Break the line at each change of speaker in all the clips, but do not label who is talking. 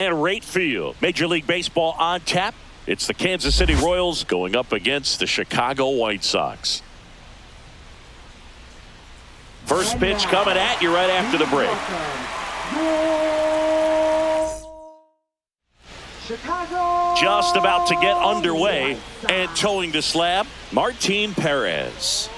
And right field. Major League Baseball on tap. It's the Kansas City Royals going up against the Chicago White Sox. First pitch coming at you right after the break. Just about to get underway and towing the slab, Martin Perez.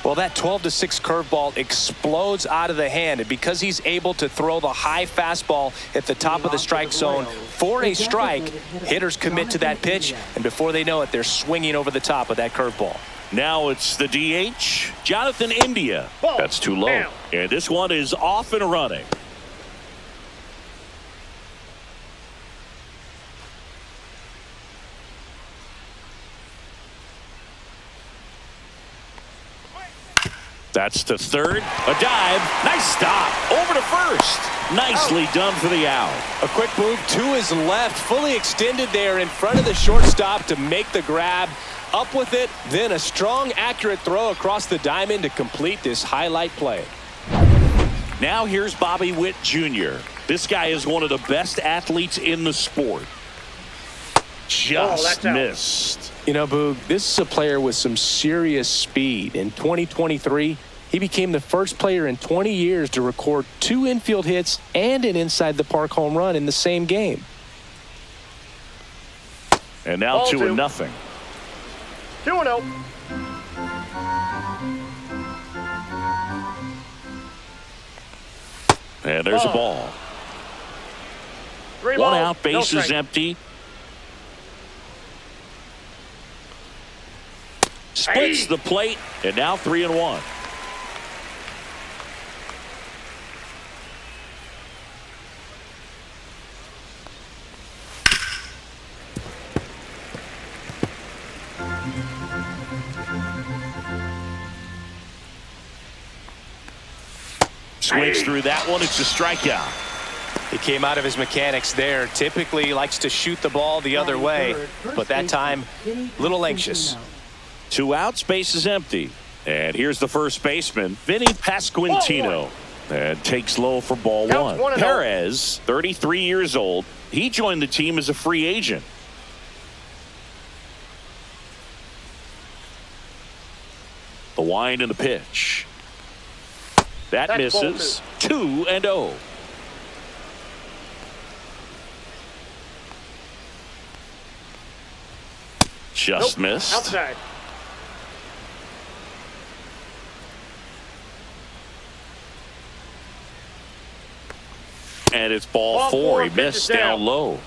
Well, that 12-6 curveball explodes out of the hand, and because he's able to throw the high fastball at the top of the strike zone for a strike, hitters commit to that pitch, and before they know it, they're swinging over the top of that curveball.
Now it's the DH, Jonathan India. That's too low. And this one is off and running. That's to third. A dive. Nice stop. Over to first. Nicely done for the out.
A quick move to his left, fully extended there in front of the shortstop to make the grab. Up with it, then a strong, accurate throw across the diamond to complete this highlight play.
Now here's Bobby Witt Jr. This guy is one of the best athletes in the sport. Just missed.
You know, Boog, this is a player with some serious speed. In 2023, he became the first player in 20 years to record 2 infield hits and an inside-the-park home run in the same game.
And now 2-0.
2-0.
And there's a ball. 1 out, base is empty. Splits the plate, and now 3-1. Swings through that one. It's a strikeout.
He came out of his mechanics there. Typically likes to shoot the ball the other way, but that time, a little anxious.
2 outs, base is empty. And here's the first baseman, Vinny Pasquantino. And takes low for ball 1. Perez, 33 years old. He joined the team as a free agent. The wind and the pitch. That misses. 2-0. Just missed.
Outside.
And it's ball 4. He missed down low.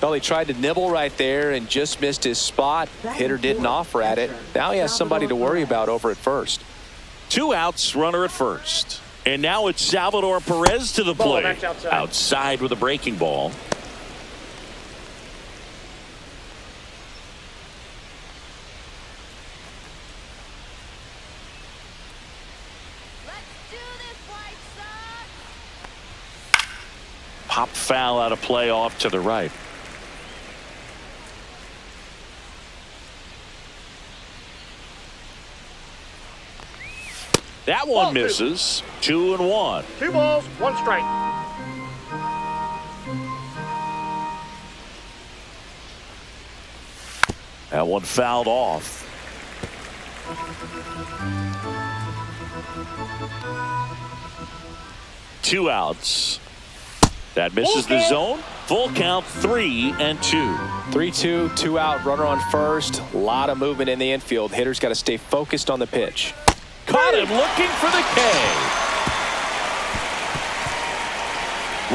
Well, he tried to nibble right there and just missed his spot. Hitter didn't offer at it. Now he has somebody to worry about over at first.
2 outs, runner at first. And now it's Salvador Perez to the plate. Outside with a breaking ball. Pop foul out of play off to the right. That one misses. 2-1.
2 balls, 1 strike.
That one fouled off. Two outs. That misses the zone. Full count, 3-2.
3-2, 2 out, runner on first. A lot of movement in the infield. Hitter's got to stay focused on the pitch.
Caught him looking for the K.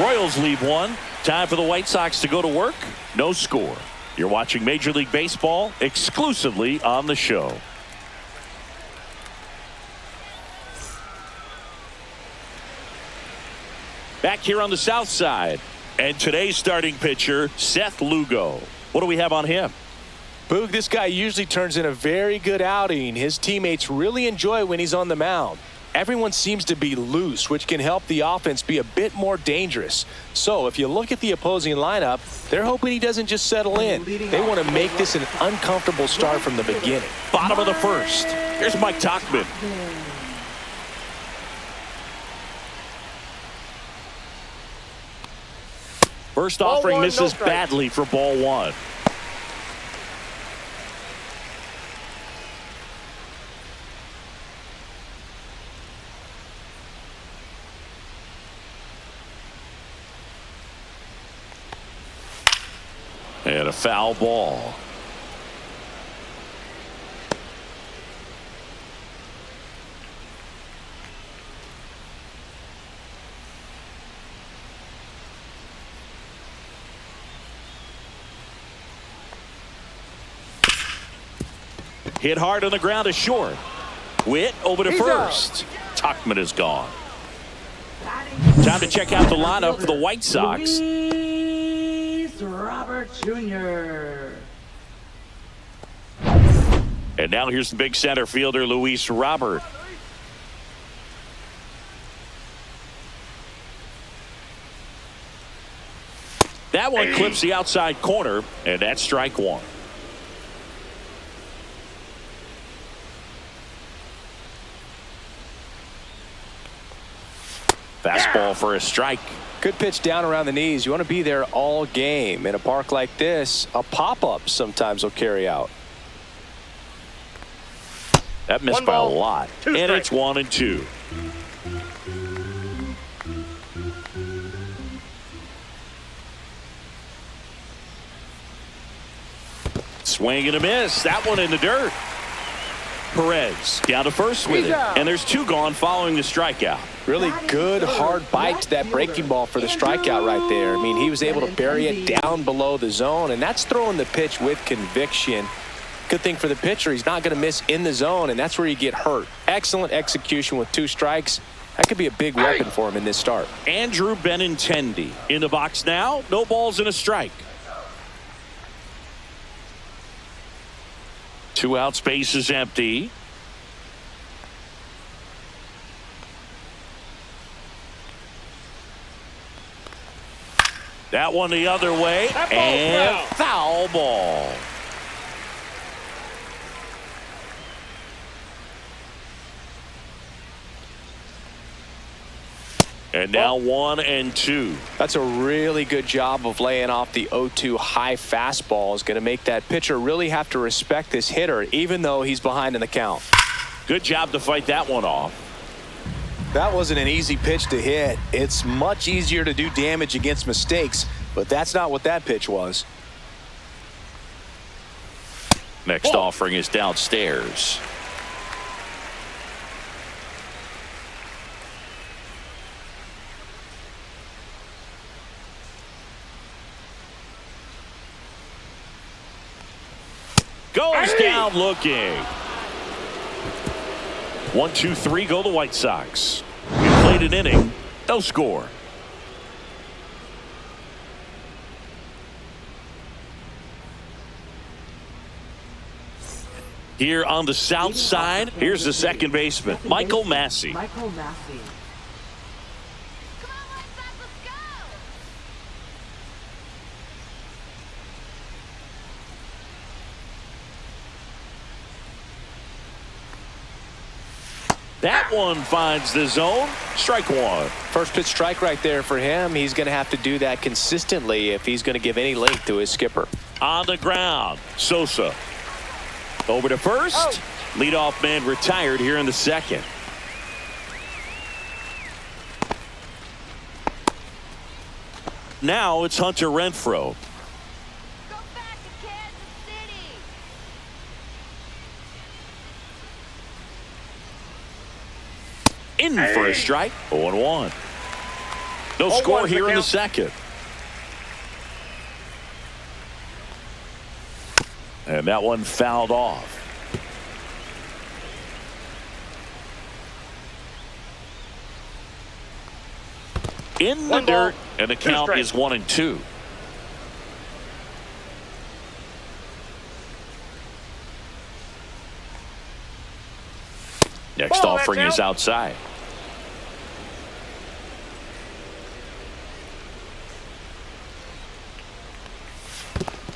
Royals leave 1. Time for the White Sox to go to work. No score. You're watching Major League Baseball exclusively on the show. Back here on the south side. And today's starting pitcher, Seth Lugo. What do we have on him?
Boog, this guy usually turns in a very good outing. His teammates really enjoy when he's on the mound. Everyone seems to be loose, which can help the offense be a bit more dangerous. So if you look at the opposing lineup, they're hoping he doesn't just settle in. They want to make this an uncomfortable start from the beginning.
Bottom of the first. Here's Mike Tauchman. First
Ball
offering
one, no
misses
strike.
badly for ball one. And a foul ball. Hit hard on the ground is short. Witt over to
He's
first. Tuckman is gone. Time to check out the lineup for the White Sox.
Robert Jr.
And now here's the big center fielder, Luis Robert. That one clips the outside corner, and that's strike one. Fastball for a strike.
Good pitch down around the knees. You want to be there all game. In a park like this, a pop-up sometimes will carry out.
That missed
One
by a
ball,
lot.
two
And it's
strikes.
1-2. Swing and a miss. That one in the dirt. Perez down to first with it. And there's two gone following the strikeout.
Really good hard bite to that breaking ball for the strikeout right there. I mean, he was able to bury it down below the zone, and that's throwing the pitch with conviction. Good thing for the pitcher, he's not going to miss in the zone, and that's where you get hurt. Excellent execution with two strikes. That could be a big weapon for him in this start.
Andrew Benintendi in the box now. No balls and a strike. 2 out, space is empty. That one the other way.
That ball's
And
foul.
foul ball. And now 1-2.
That's a really good job of laying off the 0-2 high fastball. Is going to make that pitcher really have to respect this hitter, even though he's behind in the count.
Good job to fight that one off.
That wasn't an easy pitch to hit. It's much easier to do damage against mistakes, but that's not what that pitch was.
Next offering is downstairs. Goes down looking. 1, 2, 3 go the White Sox. We played an inning, no score. Here on the south side, here's the second baseman, Michael Massey.
Michael Massey.
That one finds the zone. Strike one.
First pitch strike right there for him. He's going to have to do that consistently if he's going to give any length to his skipper.
On the ground, Sosa. Over to first. Leadoff man retired here in the second. Now it's Hunter Renfroe.
Go back to Kansas City.
In for a strike. 0-1. No score here in the second. And that one fouled off. In the dirt, and the count is 1-2. Next offering is outside.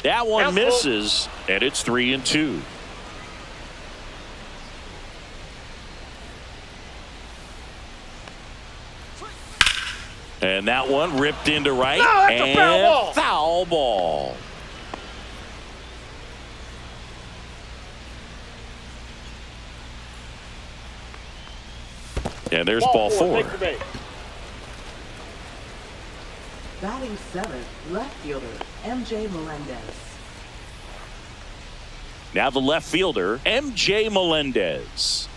That one misses, and it's 3-2. And that one ripped into right.
No, that's a
and
foul ball.
Foul ball. And there's ball four.
Take the bait.
Batting seventh, left fielder, MJ Melendez.
Now the left fielder, MJ Melendez.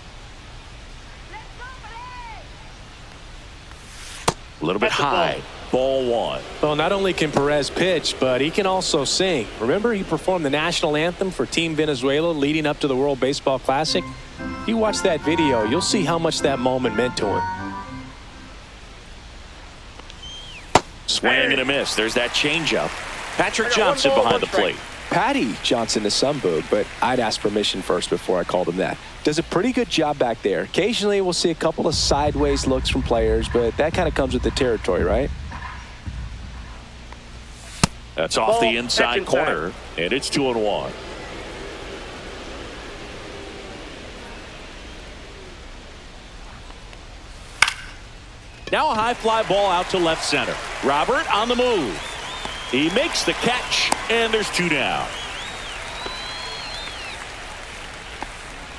A little bit
That's a
high. Ball one.
Well, not only can Perez pitch, but he can also sing. Remember, he performed the national anthem for Team Venezuela leading up to the World Baseball Classic? If you watch that video, you'll see how much that moment meant to him.
Swing and a miss. There's that changeup. Patrick
I got
Johnson
1 ball,
behind the
1 strike.
plate.
Patty Johnson to some boog, but I'd ask permission first before I called him that. Does a pretty good job back there. Occasionally we'll see a couple of sideways looks from players, but that kind of comes with the territory, right?
That's off
Ball,
the inside
catch
corner, and it's 2-1. Now a high fly ball out to left center. Robert on the move. He makes the catch, and there's 2 down.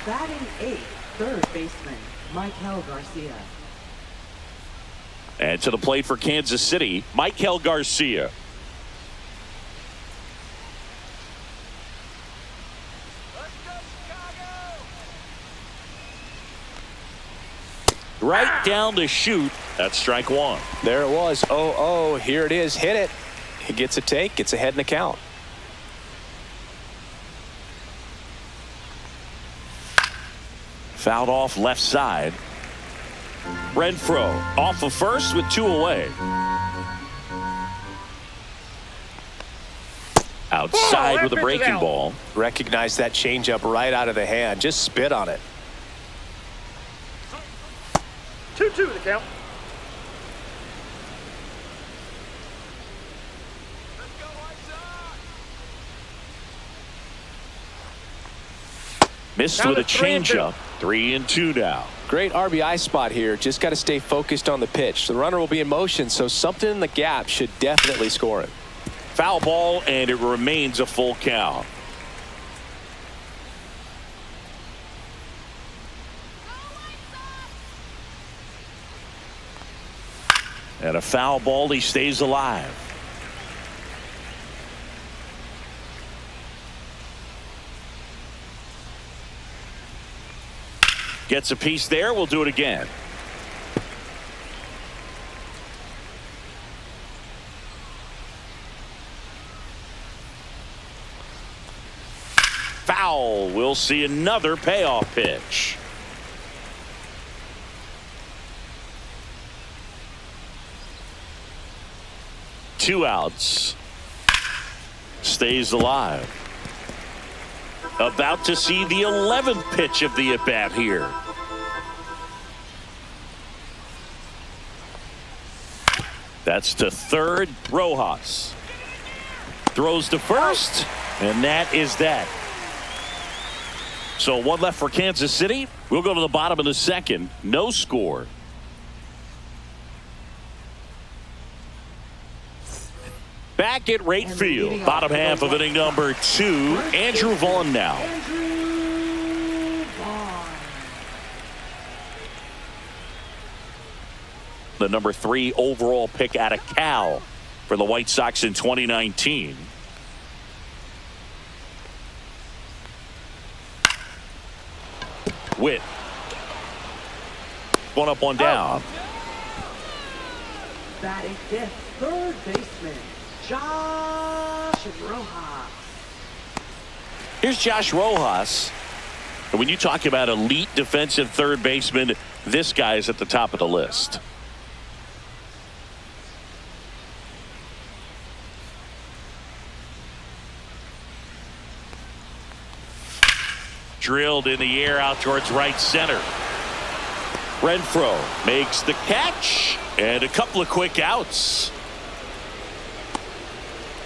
Batting eighth, third baseman, Michael Garcia.
And to the plate for Kansas City, Michael Garcia. Right down the chute. That's strike one.
There it was. 0-0. Here it is. Hit it. He gets a take. Gets ahead in the count.
Fouled off left side. Renfroe off of first with 2 away. Outside
Ball,
with a
pitch
breaking
it out.
ball.
Recognize that changeup right out of the hand. Just spit on it.
2-2 the count.
Missed
Down
with a
to 3-2.
changeup. 3-2 now.
Great RBI spot here. Just got to stay focused on the pitch. The runner will be in motion, so something in the gap should definitely score it.
Foul ball, and it remains a full count. And a foul ball, he stays alive. Gets a piece there. We'll do it again. Foul. We'll see another payoff pitch. Two outs. Stays alive. About to see the 11th pitch of the at-bat here. That's to third. Rojas throws to first, and that is that. So 1 left for Kansas City. We'll go to the bottom of the second. No score. Back at right field, bottom half of inning number 2, Andrew Vaughn now.
Andrew Vaughn.
The number 3 overall pick out of Cal for the White Sox in 2019. Witt. 1 up, 1 down.
Batting fifth, third baseman, Josh Rojas.
Here's Josh Rojas. And when you talk about elite defensive third baseman, this guy is at the top of the list. Drilled in the air out towards right center. Renfroe makes the catch and a couple of quick outs.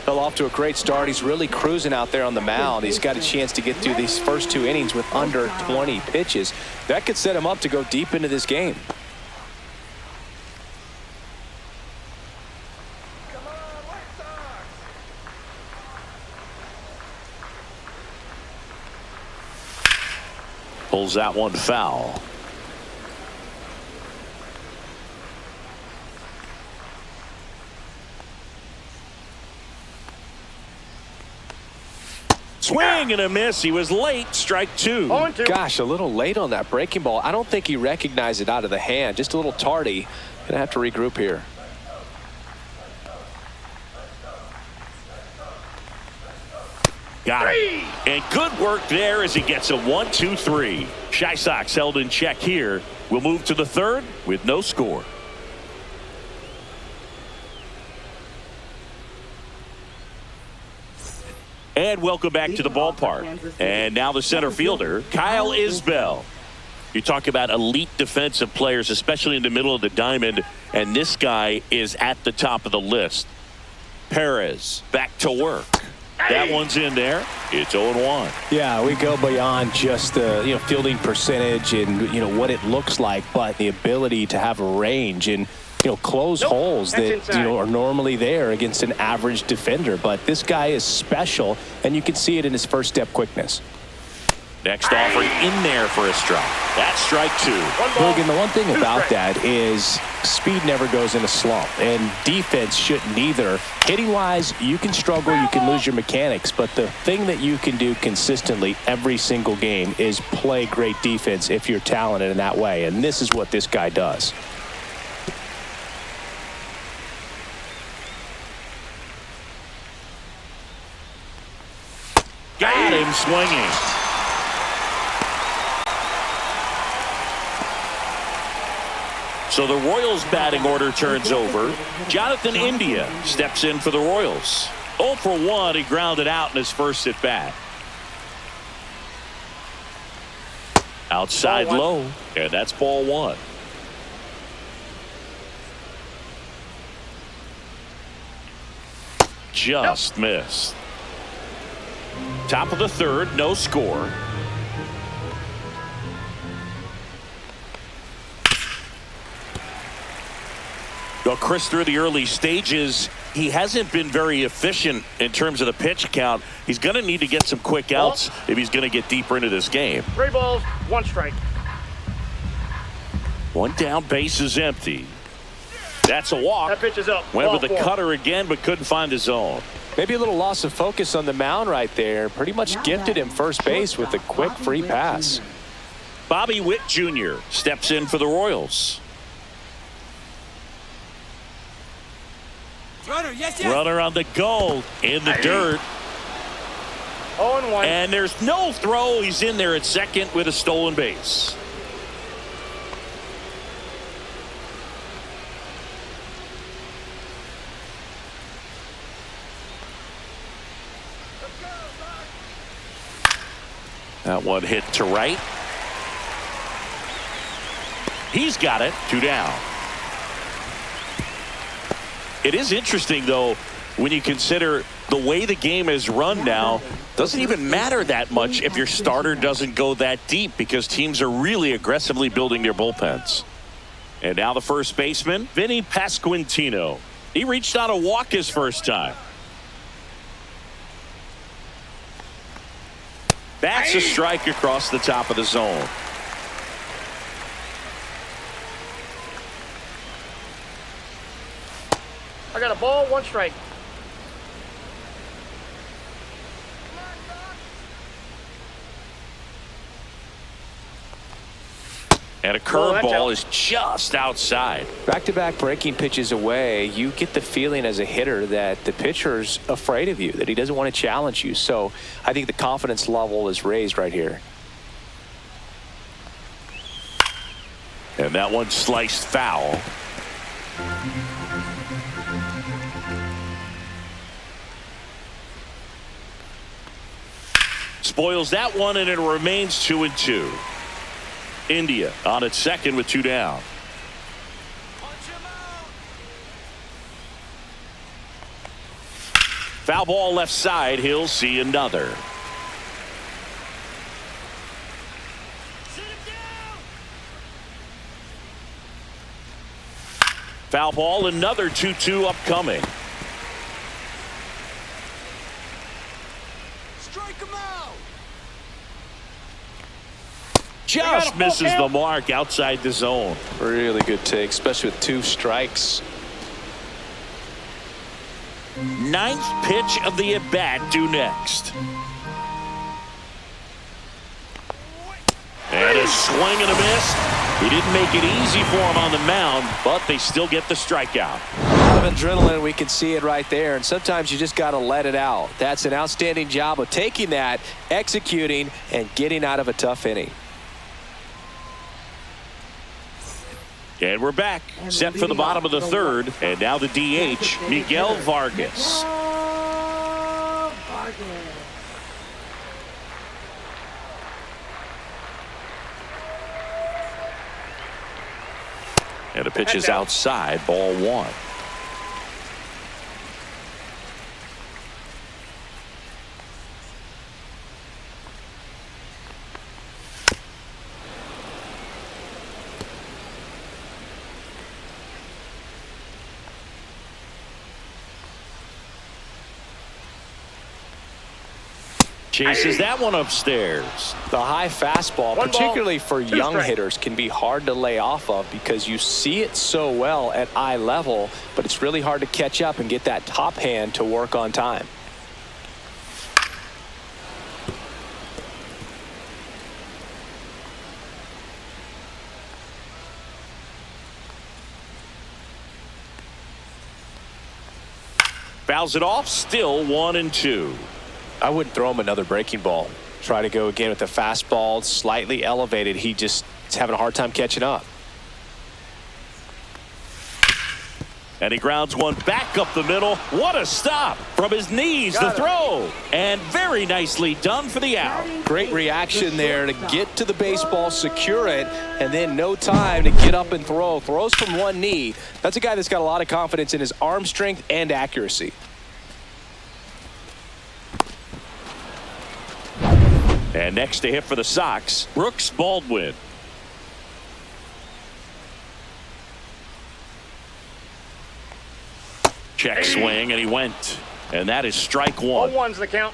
Fell off to a great start. He's really cruising out there on the mound. He's got a chance to get through these first 2 innings with under 20 pitches. That could set him up to go deep into this game.
Pulls that one foul. Swing and a miss. He was late. Strike two.
Gosh, a little late on that breaking ball. I don't think he recognized it out of the hand. Just a little tardy. Gonna have to regroup here.
Got it. And good work there as he gets a 1-2-3. Shy Sox held in check here. We'll move to the third with no score. And welcome back to the ballpark. And now the center fielder, Kyle Isbell. You talk about elite defensive players, especially in the middle of the diamond, and this guy is at the top of the list. Perez back to work. That one's in there. It's 0-1.
Yeah, we go beyond just the fielding percentage and what it looks like, but the ability to have a range and close holes that are normally there against an average defender. But this guy is special, and you can see it in his first step quickness.
Next offering in there for a strike. That's strike two.
Logan, the one thing about that is speed never goes in a slump, and defense shouldn't either. Hitting-wise, you can struggle, you can lose your mechanics, but the thing that you can do consistently every single game is play great defense if you're talented in that way, and this is what this guy does.
Got him swinging. So the Royals batting order turns over. Jonathan India steps in for the Royals. 0 for 1. He grounded out in his first at bat. Outside low. And that's ball one. Just missed. Top of the third, no score. Well, Chris, through the early stages, he hasn't been very efficient in terms of the pitch count. He's going to need to get some quick outs if he's going to get deeper into this game.
3 balls, 1 strike.
One down, base is empty. That's a walk.
That pitch is up.
Went
Ball
with the
4.
cutter again, but couldn't find the zone.
Maybe a little loss of focus on the mound right there. Pretty much gifted him first base with a quick free pass.
Bobby Witt Jr. steps in for the Royals. Runner on the go in the dirt.
0-1.
And there's no throw. He's in there at second with a stolen base. That one hit to right. He's got it. 2 down. It is interesting, though, when you consider the way the game is run now. Doesn't even matter that much if your starter doesn't go that deep because teams are really aggressively building their bullpens. And now the first baseman, Vinny Pasquantino. He reached on a walk his first time. That's a strike across the top of the zone.
I got a ball, 1 strike.
And a curveball is just outside.
Back-to-back breaking pitches away, you get the feeling as a hitter that the pitcher's afraid of you, that he doesn't want to challenge you. So I think the confidence level is raised right here.
And that one sliced foul. Spoils that one, and it remains 2-2. India on its second with 2 down. Foul ball left side. He'll see another. Foul ball, another 2-2 upcoming. Just misses the mark outside the zone.
Really good take, especially with 2 strikes.
9th pitch of the at-bat due next. And a swing and a miss. He didn't make it easy for him on the mound, but they still get the strikeout.
A lot of adrenaline, we can see it right there, and sometimes you just got to let it out. That's an outstanding job of taking that, executing, and getting out of a tough inning.
And we're back, set for the bottom of the 3rd, and now the DH, Miguel Vargas. And the pitch is outside, ball 1. Chases that one upstairs.
The high fastball, particularly for young hitters, can be hard to lay off of because you see it so well at eye level, but it's really hard to catch up and get that top hand to work on time.
Fouls it off, still 1-2.
I wouldn't throw him another breaking ball. Try to go again with the fastball, slightly elevated. He just is having a hard time catching up.
And he grounds one back up the middle. What a stop from his knees, the throw. And very nicely done for the out.
Great reaction there to get to the baseball, secure it, and then no time to get up and throw. Throws from one knee. That's a guy that's got a lot of confidence in his arm strength and accuracy.
And next to hit for the Sox, Brooks Baldwin. Check swing, and he went. And that is strike 1.
0-1's the count.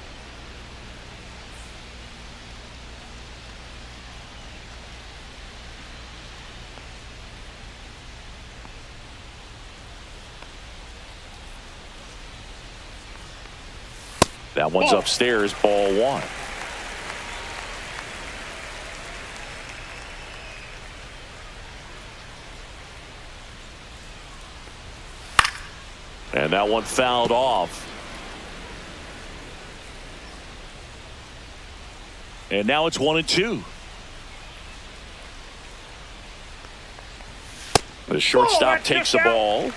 That one's upstairs, ball 1. And that one fouled off. And now it's 1-2. The shortstop takes the ball.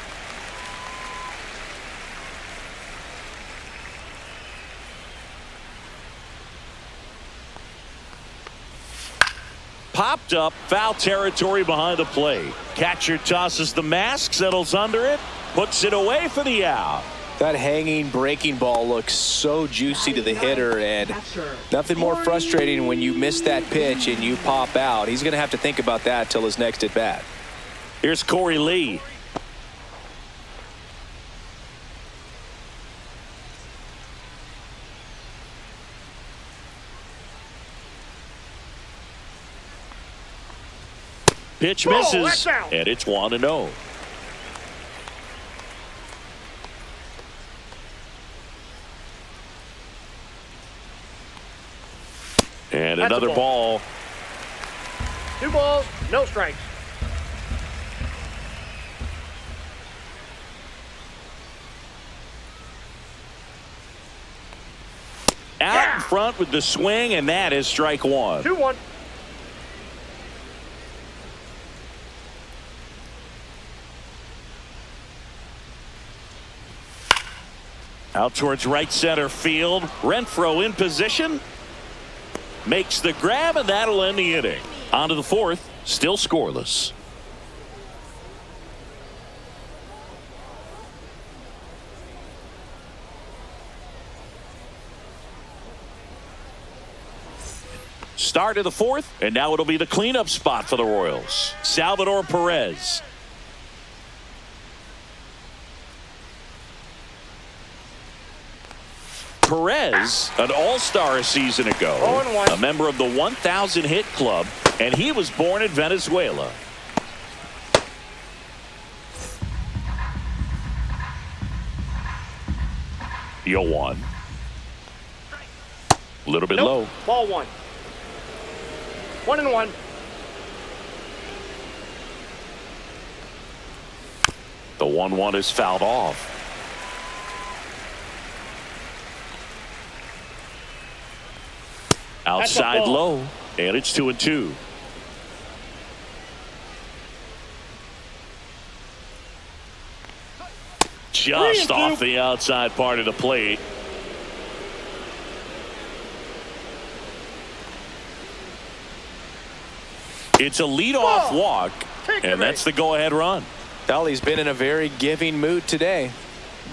Popped up, foul territory behind the plate. Catcher tosses the mask, settles under it. Puts it away for the out.
That hanging breaking ball looks so juicy to the hitter, and nothing more frustrating when you miss that pitch and you pop out. He's going to have to think about that till his next at bat.
Here's Corey Lee. Pitch misses, and it's 1-0. And another ball.
2 balls, no strikes.
Out in front with the swing, and that is strike 1.
2-1.
Out towards right center field. Renfroe in position. Makes the grab, and that'll end the inning. On to the 4th, still scoreless. Start of the 4th, and now it'll be the cleanup spot for the Royals. Salvador Perez. Perez, an all-star a season ago,
0-1.
a member of the 1,000 hit club, And he was born in Venezuela. The 0-1. A little bit low.
Ball 1. 1-1.
The 1-1 is fouled off. Outside low, and it's 2-2. Just off the outside part of the plate. It's a leadoff walk, and that's the go-ahead run.
Well, he's been in a very giving mood today.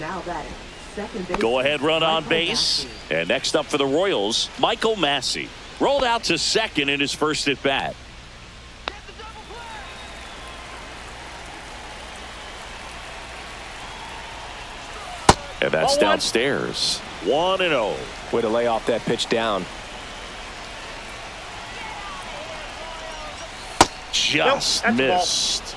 Now batting, second base.
Go-ahead run on base. And next up for the Royals, Michael Massey. Rolled out to second in his first at-bat. And that's downstairs. 1-0.
Way to lay off that pitch down.
Just missed.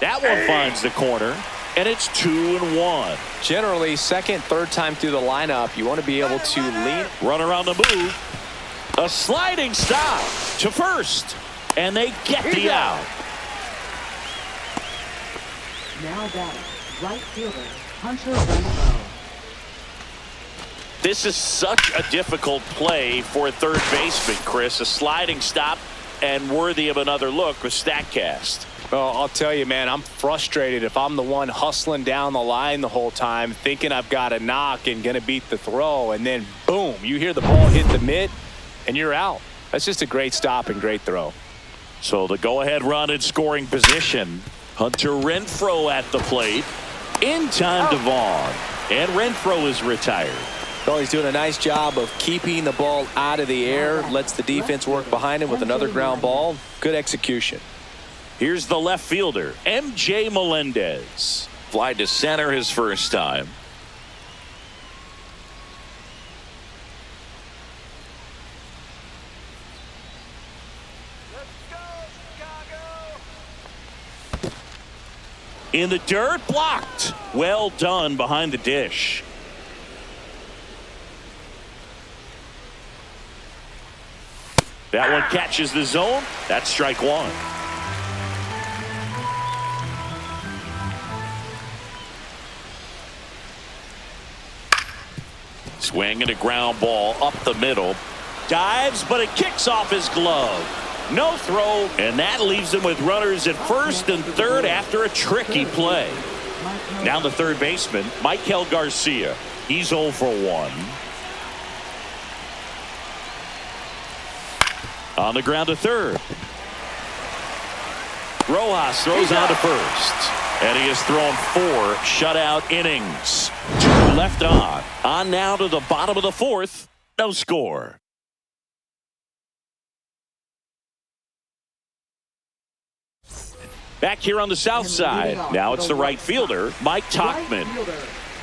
That one finds the corner, and it's 2-1.
Generally, second, third time through the lineup, you want to be able to lean.
Runner on the move. A sliding stop to first, and they get the out.
Now batting, right fielder, Hunter Renfroe.
This is such a difficult play for a third baseman, Chris. A sliding stop and worthy of another look with StatCast.
Well, I'll tell you, man, I'm frustrated if I'm the one hustling down the line the whole time, thinking I've got a knock and going to beat the throw, and then, boom, you hear the ball hit the mitt, and you're out. That's just a great stop and great throw.
So the go-ahead run in scoring position. Hunter Renfroe at the plate. In time to Vaughn. And Renfroe is retired.
Well, he's doing a nice job of keeping the ball out of the air, lets the defense work behind him with another ground ball. Good execution.
Here's the left fielder, MJ Melendez. Fly to center his first time. In the dirt, blocked. Well done behind the dish. That one catches the zone. That's strike one. Swing and a ground ball up the middle. Dives, but it kicks off his glove. No throw, and that leaves him with runners at first and third after a tricky play. Now the third baseman, Michael Garcia. He's 0 for 1. On the ground to third. Rojas throws on to first. And he has thrown 4 shutout innings. 2 left on. On now to the bottom of the fourth. No score. Back here on the south side. Now it's the right fielder, Mike Tauchman.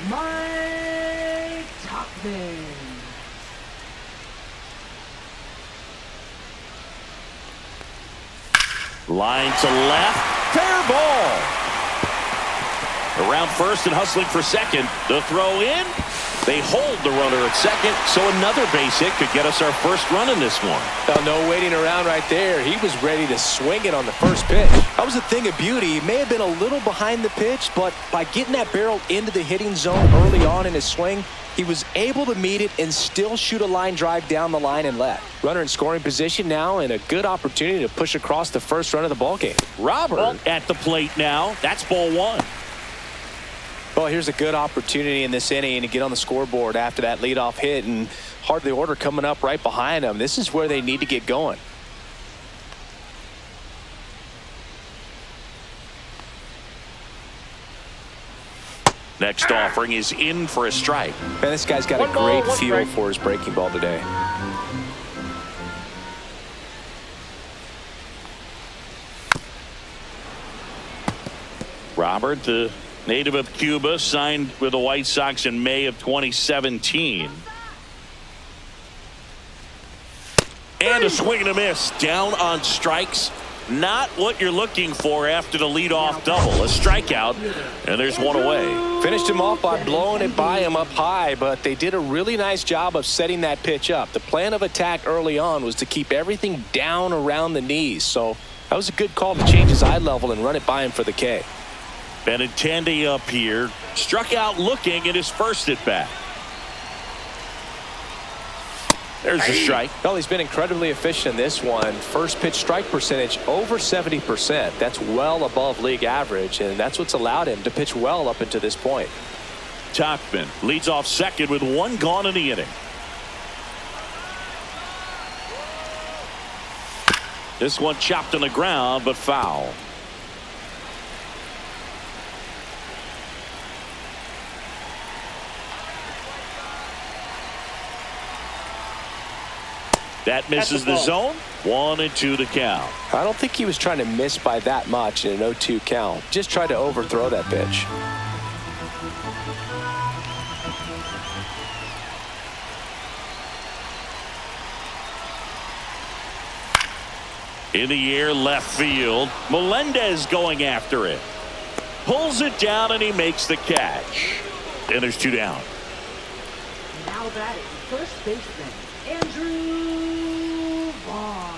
Mike Tauchman.
Line to left. Fair ball. Around first and hustling for second. The throw in. They hold the runner at second, so another base hit could get us our first run in this one.
Well, no waiting around right there. He was ready to swing it on the first pitch. That was a thing of beauty. He may have been a little behind the pitch, but by getting that barrel into the hitting zone early on in his swing, he was able to meet it and still shoot a line drive down the line and left. Runner in scoring position now and a good opportunity to push across the first run of the ballgame.
Robert at the plate now. That's ball 1.
Well, here's a good opportunity in this inning to get on the scoreboard after that leadoff hit, and heart of the order coming up right behind them. This is where they need to get going.
Next offering is in for a strike.
Man, this guy's got a great feel for his breaking ball today.
Robert, the native of Cuba, signed with the White Sox in May of 2017. And a swing and a miss. Down on strikes. Not what you're looking for after the leadoff double. A strikeout, and there's one away.
Finished him off by blowing it by him up high, but they did a really nice job of setting that pitch up. The plan of attack early on was to keep everything down around the knees, so that was a good call to change his eye level and run it by him for the K.
Benintendi up here, struck out looking at his first at bat. There's a strike.
Well, he's been incredibly efficient in this one. First pitch strike percentage over 70%. That's well above league average, and that's what's allowed him to pitch well up until this point.
Tauchman leads off second with one gone in the inning. This one chopped on the ground, but foul. That misses the zone. 1-2 to count.
I don't think he was trying to miss by that much in an 0-2 count. Just tried to overthrow that pitch.
In the air, left field. Melendez going after it. Pulls it down, and he makes the catch. And there's two down.
Now batting first baseman, Andrew Vaughn.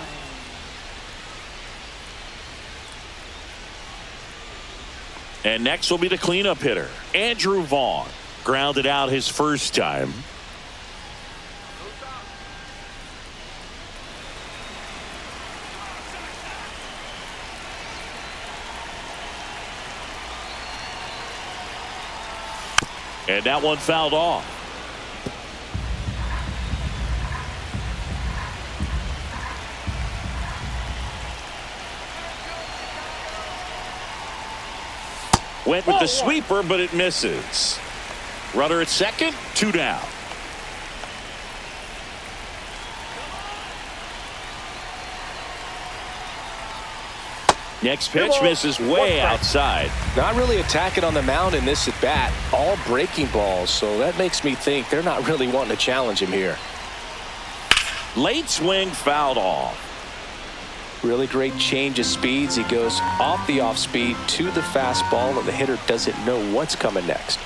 And next will be the cleanup hitter, Andrew Vaughn. Grounded out his first time. And that one fouled off. Went with the sweeper, but it misses. Runner at second, two down. Next pitch misses way outside.
Not really attacking on the mound in this at bat. All breaking balls, so that makes me think they're not really wanting to challenge him here.
Late swing fouled off.
Really great change of speeds. He goes off the off speed to the fastball, and the hitter doesn't know what's coming next.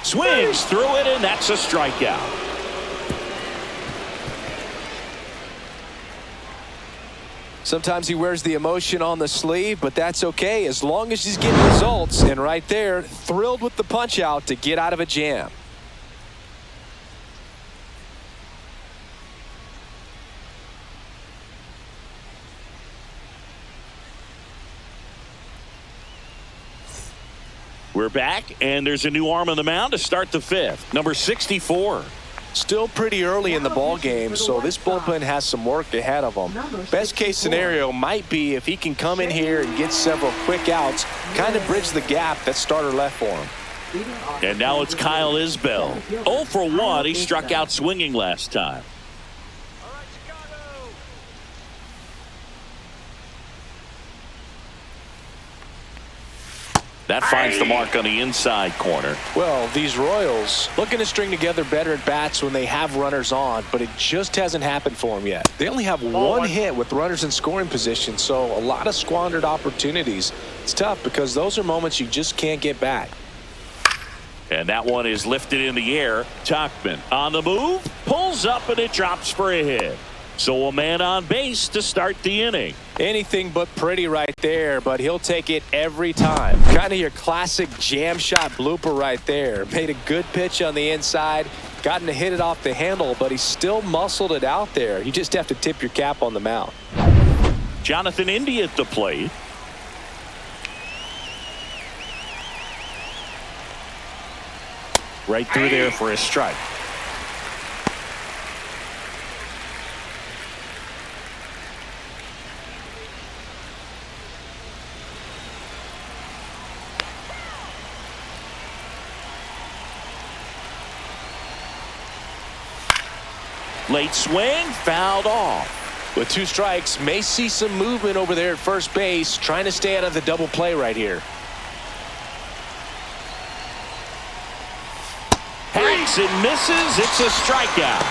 Swings through it, and that's a strikeout.
Sometimes he wears the emotion on the sleeve, but that's okay as long as he's getting results. And right there, thrilled with the punch out to get out of a jam.
We're back, and there's a new arm on the mound to start the fifth. Number 64.
Still pretty early in the ball game, so this bullpen has some work ahead of them. Best case scenario might be if he can come in here and get several quick outs, kind of bridge the gap that starter left for him.
And now it's Kyle Isbell. 0 for 1. He struck out swinging last time. That finds the mark on the inside corner.
Well, these Royals looking to string together better at bats when they have runners on, but it just hasn't happened for them yet. They only have one hit with runners in scoring position, so a lot of squandered opportunities. It's tough because those are moments you just can't get back.
And that one is lifted in the air. Tauchman on the move, pulls up, and it drops for a hit. So a man on base to start the inning.
Anything but pretty right there, but he'll take it every time. Kind of your classic jam shot blooper right there. Made a good pitch on the inside, gotten to hit it off the handle, but he still muscled it out there. You just have to tip your cap on the mound.
Jonathan India at the plate. Right through there for a strike. Late swing, fouled off.
With 2 strikes, may see some movement over there at first base, trying to stay out of the double play right here.
Hacks and misses. It's a strikeout.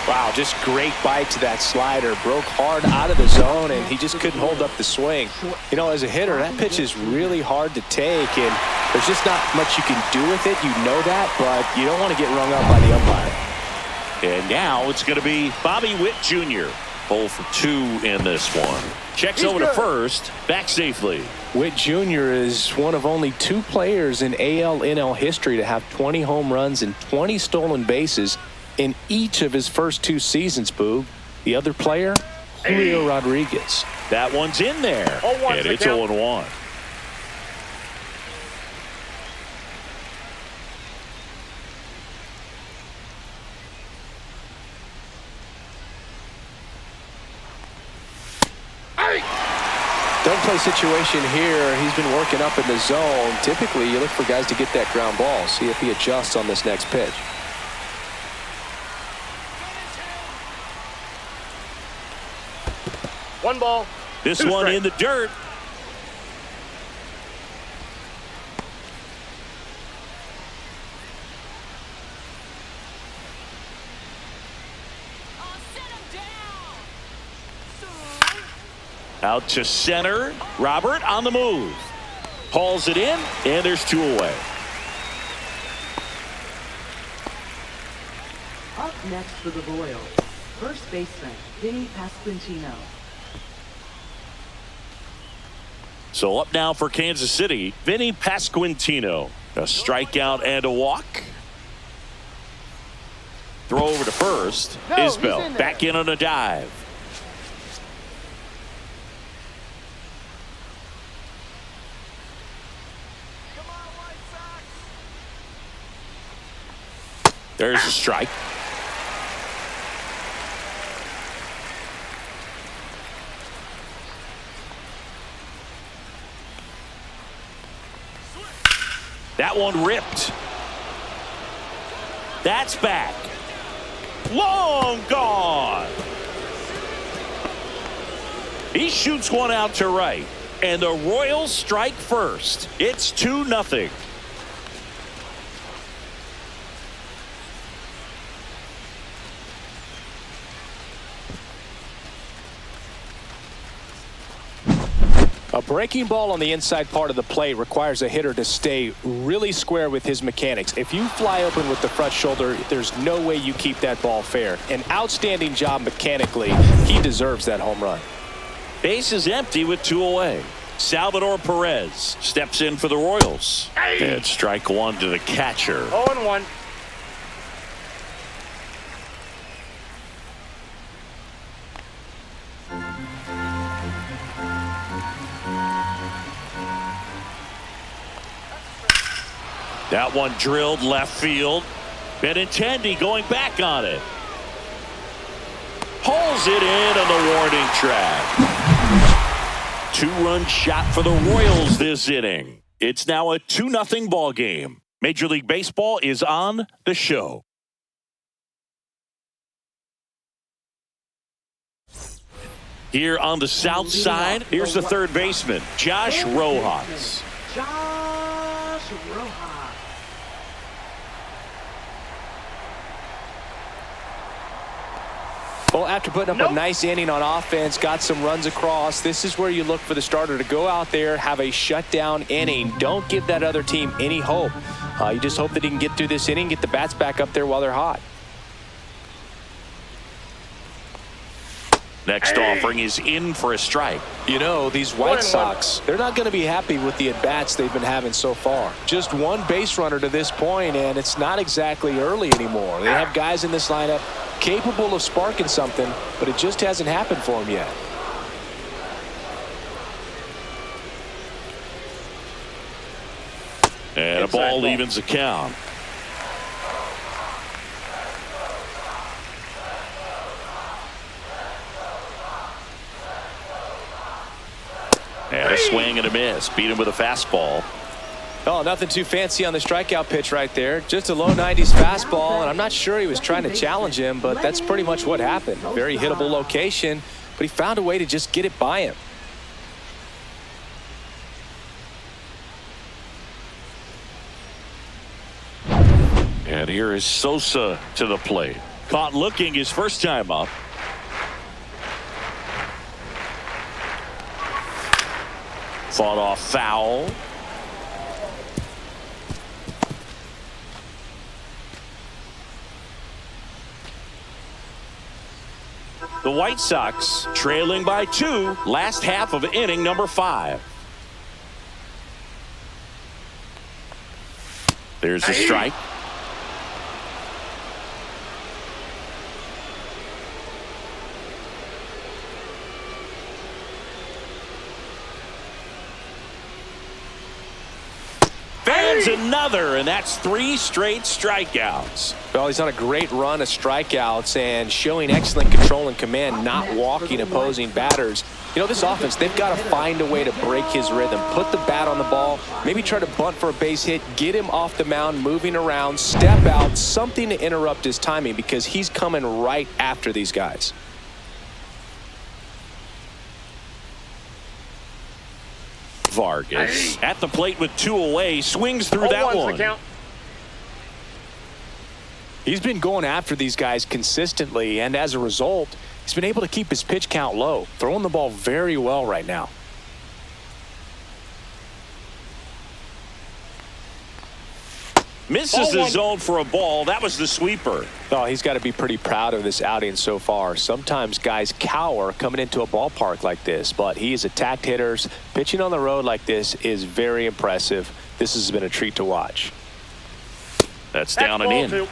Wow, just great bite to that slider. Broke hard out of the zone, and he just couldn't hold up the swing. You know, as a hitter, that pitch is really hard to take, and there's just not much you can do with it. You know that, but you don't want to get rung up by the umpire.
And now it's going to be Bobby Witt Jr. 0 for 2 in this one. Checks over to first, back safely.
Witt Jr. is one of only 2 players in AL/NL history to have 20 home runs and 20 stolen bases in each of his first 2 seasons, Boog. The other player, Julio Rodriguez.
That one's in there. And it's 0-1.
Double play situation here. He's been working up in the zone. Typically, you look for guys to get that ground ball. See if he adjusts on this next pitch.
One ball.
This one in the dirt. Out to center. Robert on the move. Hauls it in, and there's 2 away.
Up next for the Royals, first baseman, Vinny Pasquantino.
So up now for Kansas City, Vinny Pasquantino. A strikeout and a walk. Throw over to first. Isbell back in on a dive. There's a strike. That one ripped. That's back. Long gone. He shoots one out to right. And the Royals strike first. It's 2-0.
A breaking ball on the inside part of the plate requires a hitter to stay really square with his mechanics. If you fly open with the front shoulder, there's no way you keep that ball fair. An outstanding job mechanically. He deserves that home run.
Base is empty with 2 away. Salvador Perez steps in for the Royals. And strike 1 to the catcher.
0-1.
That one drilled left field. Benintendi going back on it. Pulls it in on the warning track. 2-run shot for the Royals this inning. It's now a 2-0 ball game. Major League Baseball is on the show. Here on the south side, here's the third baseman, Josh Rojas.
Josh Rojas.
Well, after putting up a nice inning on offense, got some runs across, this is where you look for the starter to go out there, have a shutdown inning. Don't give that other team any hope. You just hope that he can get through this inning, get the bats back up there while they're hot.
Next offering is in for a strike.
You know, these White Sox, they're not going to be happy with the at-bats they've been having so far. Just one base runner to this point, and it's not exactly early anymore. They have guys in this lineup capable of sparking something, but it just hasn't happened for them yet.
And a ball evens the count. And a swing and a miss. Beat him with a fastball.
Oh, nothing too fancy on the strikeout pitch right there. Just a low 90s fastball, and I'm not sure he was trying to challenge him, but that's pretty much what happened. Very hittable location, but he found a way to just get it by him.
And here is Sosa to the plate. Caught looking his first time up. Fought off foul. The White Sox trailing by 2, last half of inning number 5. There's a strike. Another, and that's 3 straight strikeouts.
Well, he's on a great run of strikeouts and showing excellent control and command, not walking opposing batters. You know, this offense, they've got to find a way to break his rhythm, put the bat on the ball, maybe try to bunt for a base hit, get him off the mound, moving around, step out, something to interrupt his timing because he's coming right after these guys.
Vargas at the plate with 2 away, swings through that one.
He's been going after these guys consistently, and as a result, he's been able to keep his pitch count low, throwing the ball very well right now.
Misses the zone for a ball. That was the sweeper.
Oh, he's got to be pretty proud of this outing so far. Sometimes guys cower coming into a ballpark like this, but he has attacked hitters. Pitching on the road like this is very impressive. This has been a treat to watch.
That's down and in.
2.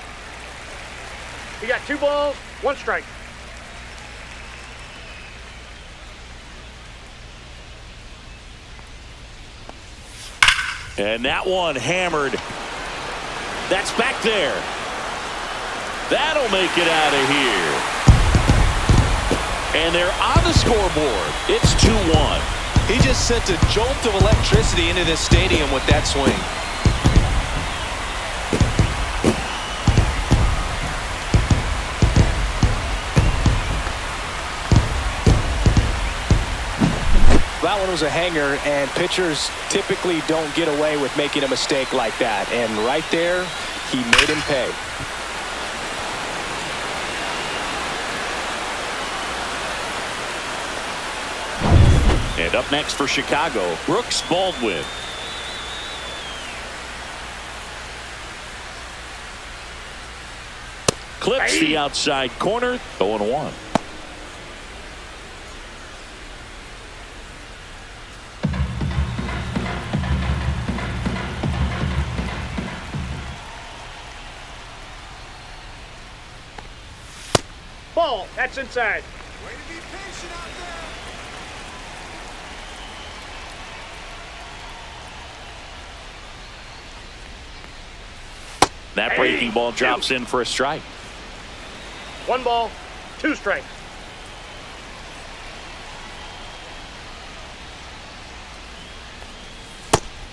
You got 2 balls, 1 strike.
And that one hammered. That's back there. That'll make it out of here. And they're on the scoreboard. It's 2-1.
He just sent a jolt of electricity into this stadium with that swing. That one was a hanger, and pitchers typically don't get away with making a mistake like that. And right there, he made him pay.
And up next for Chicago, Brooks Baldwin. Clips the outside corner, 0-1.
Ball, that's inside.
Way to be patient out there.
That breaking ball drops in for a strike.
1 ball, 2 strikes.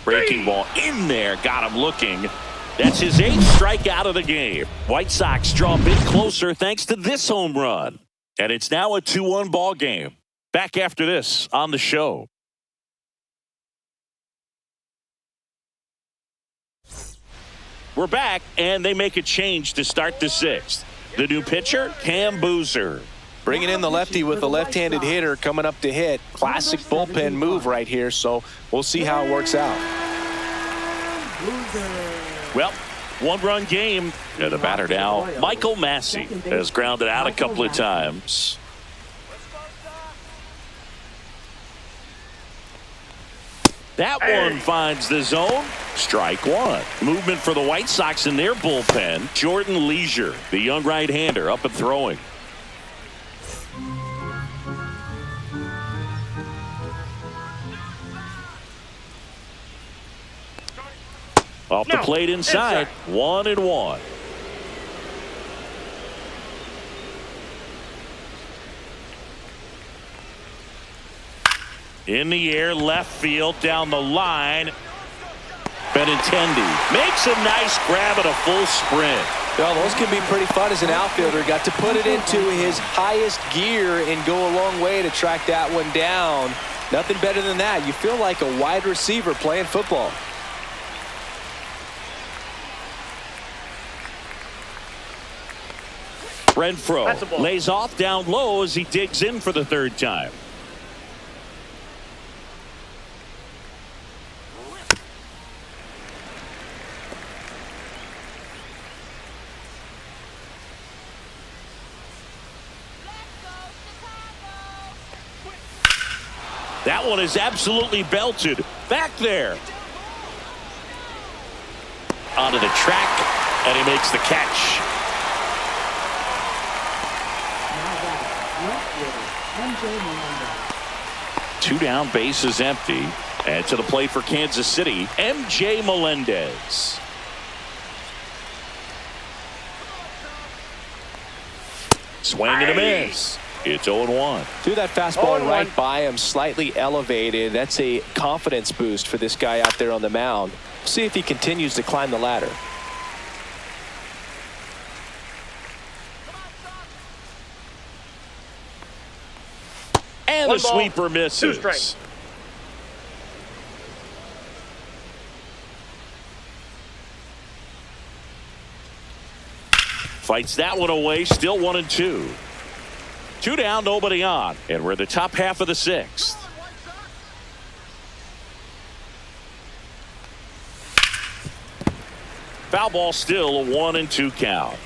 Breaking ball in there, got him looking. That's his 8th strikeout of the game. White Sox draw a bit closer thanks to this home run. And it's now a 2-1 ball game. Back after this on the show. We're back, and they make a change to start the 6th. The new pitcher, Cam Boozer.
Bringing in the lefty with a left-handed hitter coming up to hit. Classic bullpen move right here, so we'll see how it works out.
Well, 1-run game. And the batter now, Michael Massey, has grounded out a couple of times. That one finds the zone. Strike 1. Movement for the White Sox in their bullpen. Jordan Leisure, the young right-hander, up and throwing. Off the plate inside. 1-1. In the air, left field, down the line. Benintendi makes a nice grab at a full sprint.
Well, those can be pretty fun as an outfielder. Got to put it into his highest gear and go a long way to track that one down. Nothing better than that. You feel like a wide receiver playing football.
Renfroe lays off down low as he digs in for the third time. That one is absolutely belted. Back there. Onto the track, and he makes the catch.
MJ Melendez.
2 down, bases empty. And to the plate for Kansas City, MJ Melendez. Swing and a miss. It's 0-1.
Threw that fastball right by him, slightly elevated. That's a confidence boost for this guy out there on the mound. See if he continues to climb the ladder.
And the sweeper misses.
2 strikes.
Fights that one away, still 1-2. 2 down, nobody on. And we're in the top half of the 6th. Foul ball, still a 1-2 count.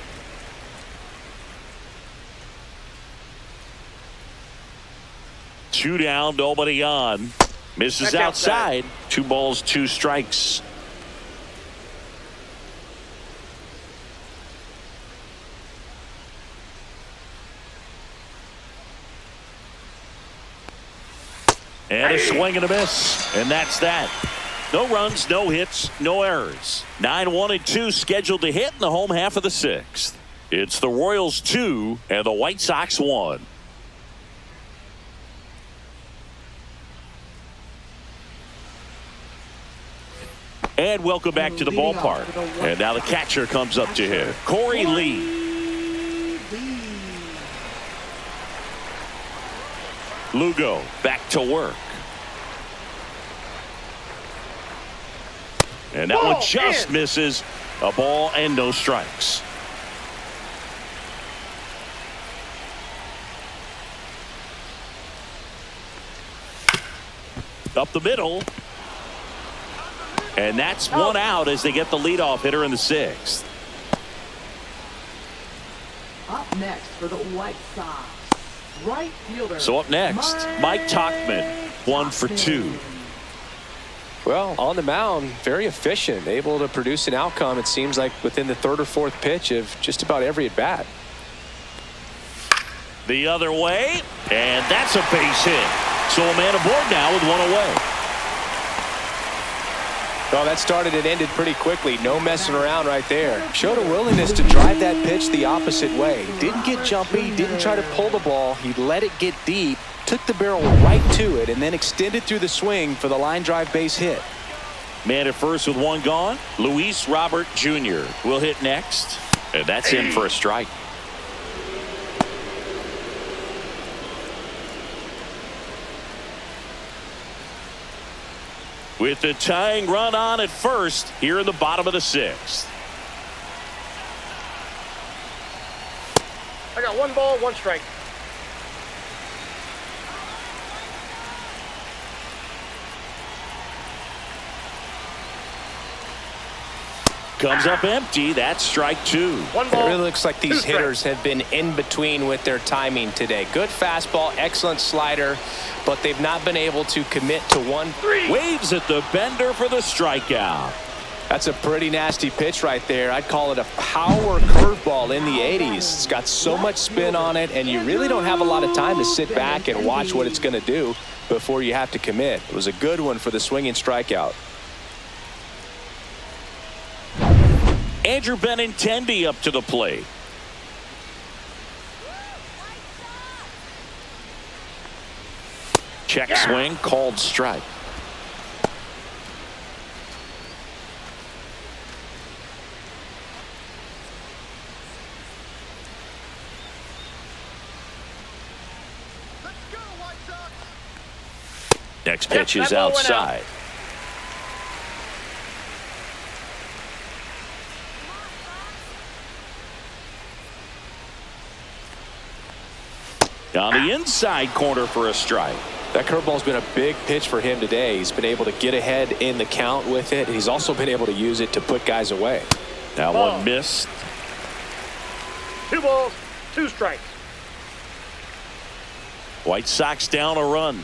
Two down, nobody on. Misses outside. 2 balls, 2 strikes. And a swing and a miss. And that's that. No runs, no hits, no errors. 9-1-2 scheduled to hit in the home half of the 6th. It's the Royals 2 and the White Sox 1. And welcome back to the ballpark. And now the catcher comes up to him. Corey Lee. Lugo back to work. And that one just misses. A ball and no strikes. Up the middle. And that's 1 out as they get the leadoff hitter in the 6th.
Up next for the White Sox, right fielder.
So up next, Mike Tauchman, 1 for 2.
Well, on the mound, very efficient, able to produce an outcome, it seems like, within the 3rd or 4th pitch of just about every at-bat.
The other way, and that's a base hit. So a man aboard now with 1 away.
Well, that started and ended pretty quickly. No messing around right there. Showed a willingness to drive that pitch the opposite way. Didn't get jumpy, didn't try to pull the ball. He let it get deep, took the barrel right to it, and then extended through the swing for the line drive base hit.
Man at first with 1 gone. Luis Robert Jr. will hit next. And that's in for a strike. With the tying run on at first here in the bottom of the 6th.
I got 1 ball, 1 strike.
Comes up empty. That's strike 2.
1 ball.
It really looks like these hitters have been in between with their timing today. Good fastball, excellent slider, but they've not been able to commit to 1.
Waves at the bender for the strikeout.
That's a pretty nasty pitch right there. I'd call it a power curveball in the 80s. It's got so much spin on it, and you really don't have a lot of time to sit back and watch what it's going to do before you have to commit. It was a good one for the swinging strikeout.
Andrew Benintendi up to the plate. Check swing, called strike. Next pitch
Yep,
is
that ball went out.
outside. On the inside corner for a strike.
That curveball's been a big pitch for him today. He's been able to get ahead in the count with it. He's also been able to use it to put guys away.
That
Ball.
one missed.
2 balls, 2 strikes.
White Sox down a run.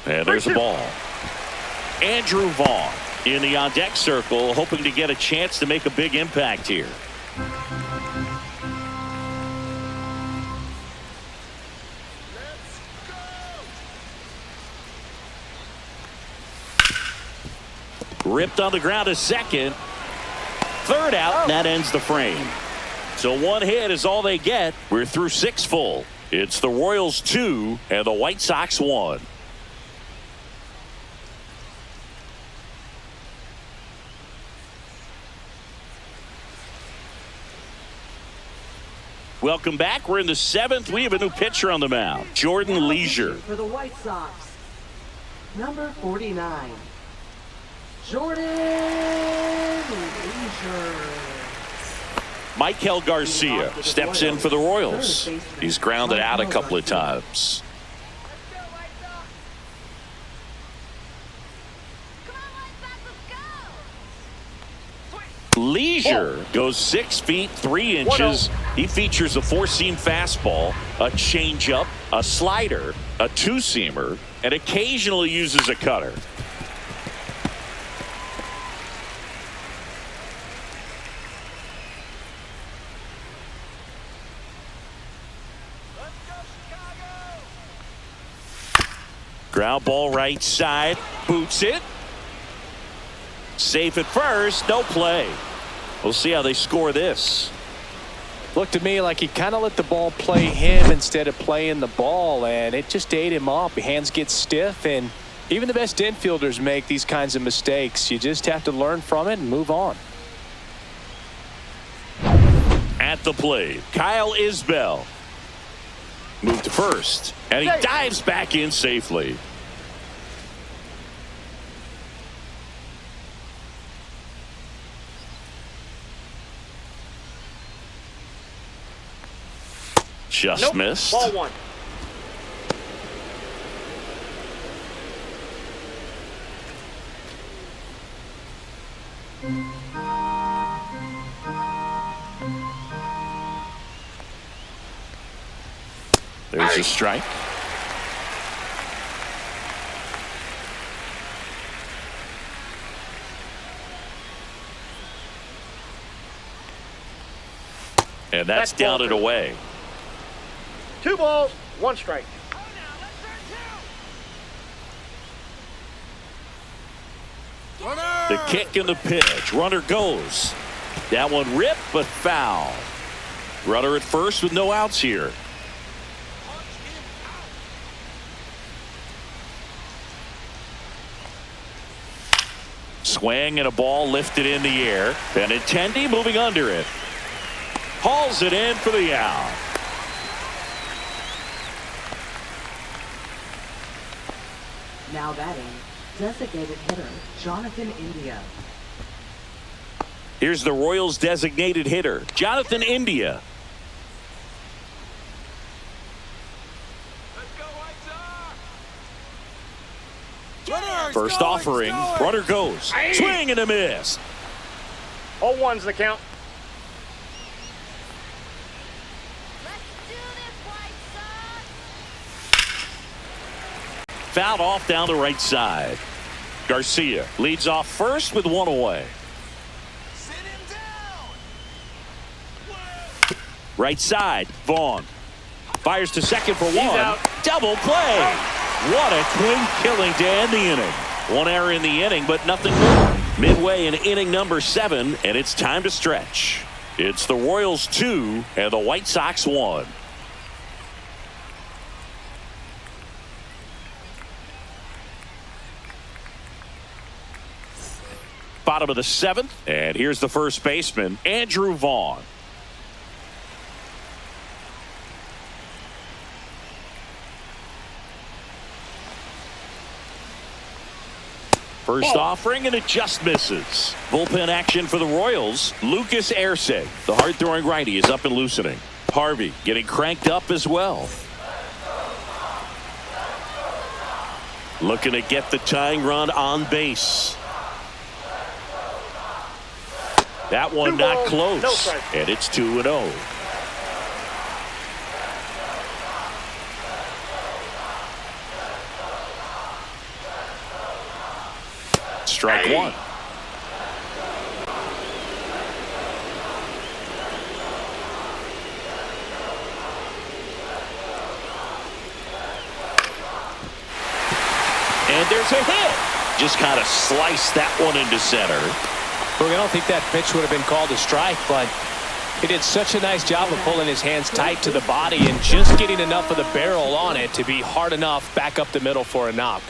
And there's a ball. Andrew Vaughn in the on-deck circle, hoping to get a chance to make a big impact here. Ripped on the ground to second. Third out, and that ends the frame. So 1 hit is all they get. We're through 6 full. It's the Royals 2 and the White Sox 1. Welcome back. We're in the 7th. We have a new pitcher on the mound, Jordan Leisure.
For the White Sox, number 49, Jordan Leisure.
Michael Garcia steps in for the Royals. He's grounded out a couple of times.
Let's go, White Sox. Come on, White Sox, let's go.
Leisure goes 6 feet 3 inches. He features a 4-seam fastball, a changeup, a slider, a 2-seamer, and occasionally uses a cutter. Ground ball right side, boots it. Safe at first, no play. We'll see how they score this.
Looked to me like he kind of let the ball play him instead of playing the ball, and it just ate him up. Hands get stiff, and even the best infielders make these kinds of mistakes. You just have to learn from it and move on.
At the plate, Kyle Isbell. Move to first, and he dives back in safely. Just missed.
Ball 1.
There's a strike. And that's down and away.
2 balls, 1 strike.
The kick and the pitch. Runner goes. That one ripped, but foul. Runner at first with no outs here. Swing and a ball lifted in the air. Benintendi moving under it. Hauls it in for the out.
Now batting, designated hitter Jonathan India.
Here's the Royals designated hitter, Jonathan India. First offering, runner goes. Swing and a miss.
0-1's the count.
Let's do this, White Sox.
Fouled off down the right side. Garcia leads off first with 1 away.
Sit him down.
Right side, Vaughn. Fires to second for 1.
out.
Double play. What a twin killing to end the inning. 1 error in the inning, but nothing more. Midway in inning number 7, and it's time to stretch. It's the Royals 2 and the White Sox 1. Bottom of the 7th, and here's the first baseman, Andrew Vaughn. First offering, and it just misses. Bullpen action for the Royals. Lucas Erceg, the hard-throwing righty, is up and loosening. Harvey getting cranked up as well. Looking to get the tying run on base. That one not close. And it's 2-0. Strike one. And there's a hit. Just kind of sliced that one into center.
Well, I don't think that pitch would have been called a strike, but he did such a nice job of pulling his hands tight to the body and just getting enough of the barrel on it to be hard enough back up the middle for a knock.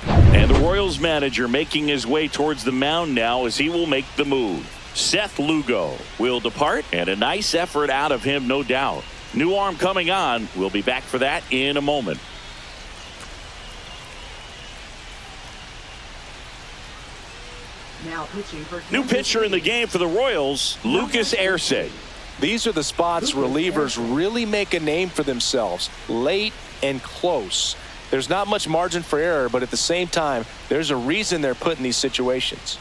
And the Royals manager making his way towards the mound now as he will make the move. Seth Lugo will depart, and a nice effort out of him, no doubt. New arm coming on. We'll be back for that in a moment.
Now pitching for
New pitcher in the game for the Royals, Lucas Erceg.
These are the spots relievers really make a name for themselves, late and close. There's not much margin for error, but at the same time, there's a reason they're put in these situations.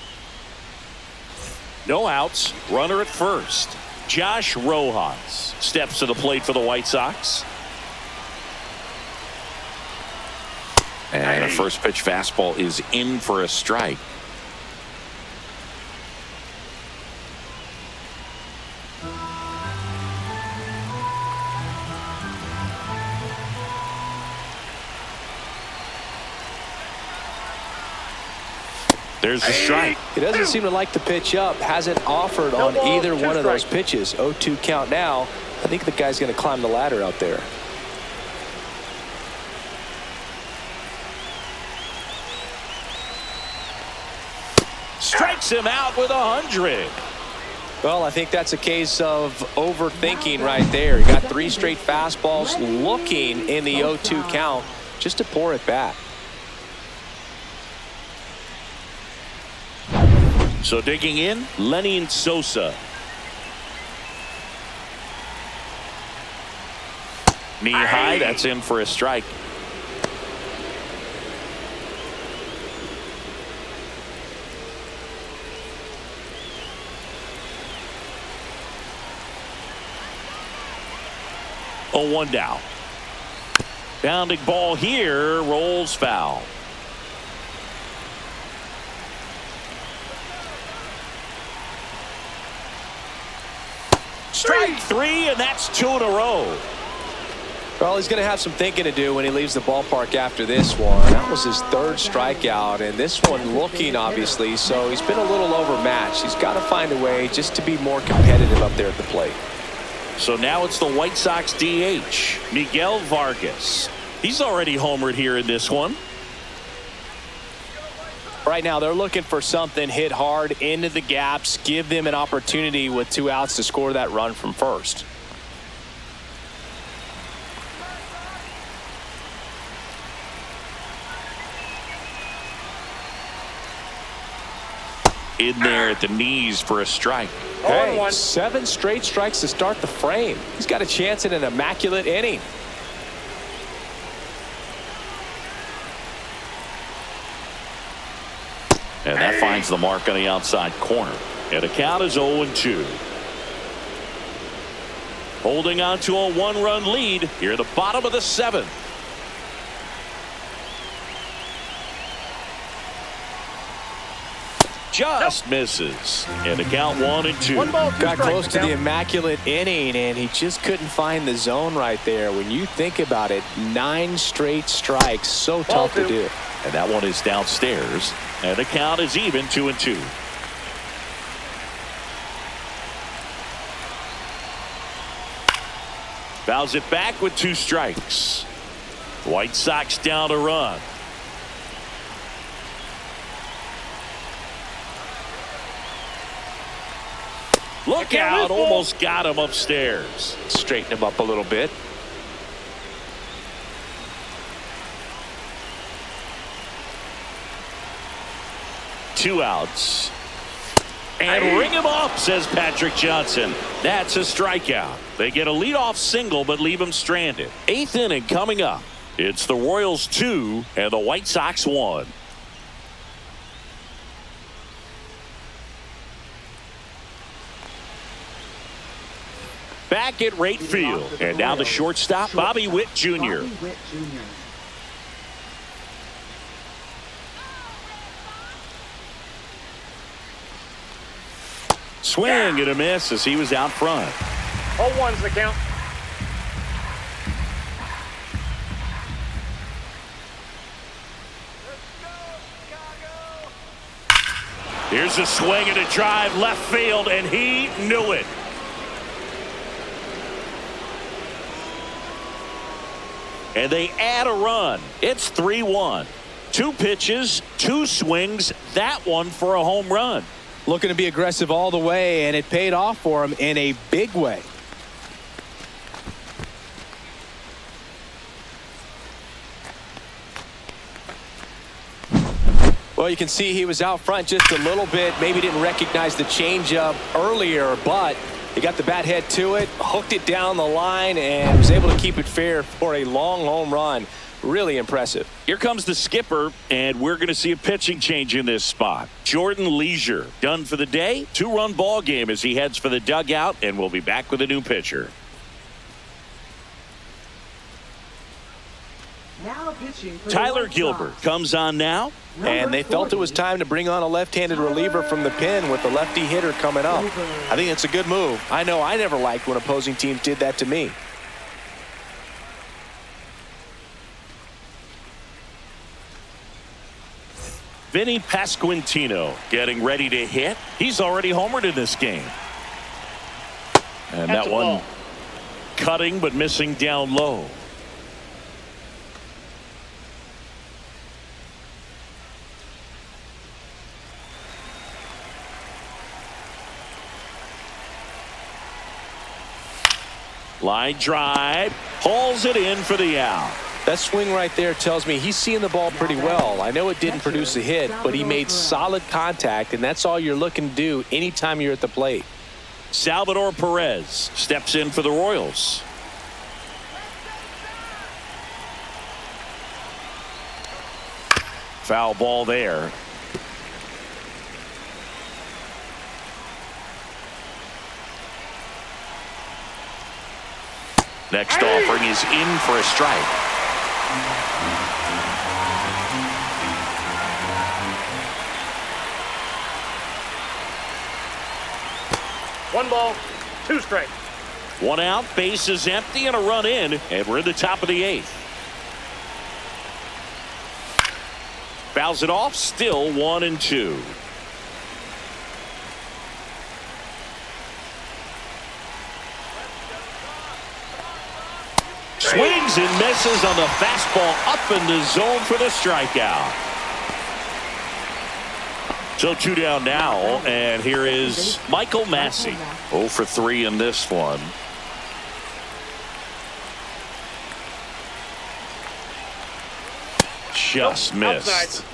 No outs, runner at first. Josh Rojas steps to the plate for the White Sox. And a first pitch fastball is in for a strike. There's the strike.
He doesn't seem to like the pitch up. Hasn't offered on either one of those pitches. 0-2 count now. I think the guy's going to climb the ladder out there.
Strikes him out with 100.
Well, I think that's a case of overthinking right there. He got 3 straight fastballs looking in the 0-2 count just to pour it back.
So digging in, Lenny Sosa. Knee high, that's in for a strike. Oh, 1 down. Bounding ball here, rolls foul. Strike 3, and that's 2 in a row.
Well, he's going to have some thinking to do when he leaves the ballpark after this one. That was his 3rd strikeout, and this one looking, obviously, so he's been a little overmatched. He's got to find a way just to be more competitive up there at the plate.
So now it's the White Sox DH, Miguel Vargas. He's already homered here in this one.
Right now, they're looking for something hit hard into the gaps, give them an opportunity with 2 outs to score that run from first.
In there at the knees for a strike.
Hey, 7 straight strikes to start the frame. He's got a chance at an immaculate inning.
And that finds the mark on the outside corner. And the count is 0-2. Holding on to a 1-run lead here at the bottom of the 7th. Just misses. And the count 1-2.
Got close to the immaculate inning, and he just couldn't find the zone right there. When you think about it, 9 straight strikes, so tough to do.
And that one is downstairs. And the count is even, 2-2. Fouls it back with 2 strikes. White Sox down a run. Look out, almost got him upstairs.
Straighten him up a little bit.
2 outs. And ring him up, says Patrick Johnson. That's a strikeout. They get a leadoff single, but leave him stranded. 8th inning coming up. It's the Royals 2 and the White Sox 1. Back at right field. And now the shortstop, Bobby Witt Jr. Swing and a miss as he was out front.
0-1's the count.
Here's a swing and a drive left field, and he knew it. And they add a run. It's 3-1. 2 pitches, 2 swings, that one for a home run.
Looking to be aggressive all the way, and it paid off for him in a big way. Well, you can see he was out front just a little bit. Maybe didn't recognize the changeup earlier, but he got the bat head to it, hooked it down the line, and was able to keep it fair for a long home run. Really impressive.
Here comes the skipper, and we're going to see a pitching change in this spot. Jordan Leisure done for the day. 2-run ball game as he heads for the dugout, and we'll be back with a new pitcher.
Now pitching for
Tyler
the White
Gilbert
Sox.
comes on now.
And they felt it was time to bring on a left-handed reliever from the pen with the lefty hitter coming up. I think it's a good move. I know I never liked when opposing teams did that to me.
Vinny Pasquantino getting ready to hit. He's already homered in this game. And
That's
that
a
one
ball.
cutting but missing down low. Line drive, hauls it in for the out.
That swing right there tells me he's seeing the ball pretty well. I know it didn't produce a hit, but he made solid contact, and that's all you're looking to do anytime you're at the plate.
Salvador Perez steps in for the Royals. Foul ball there. Next offering is in for a strike.
One ball, 2 strikes.
1 out, base is empty, and a run in, and we're in the top of the 8th. Fouls it off, still 1-2. Swings and misses on the fastball up in the zone for the strikeout. So 2 down now, and here is Michael Massey. 0 for 3 in this one. Just missed.
Outside.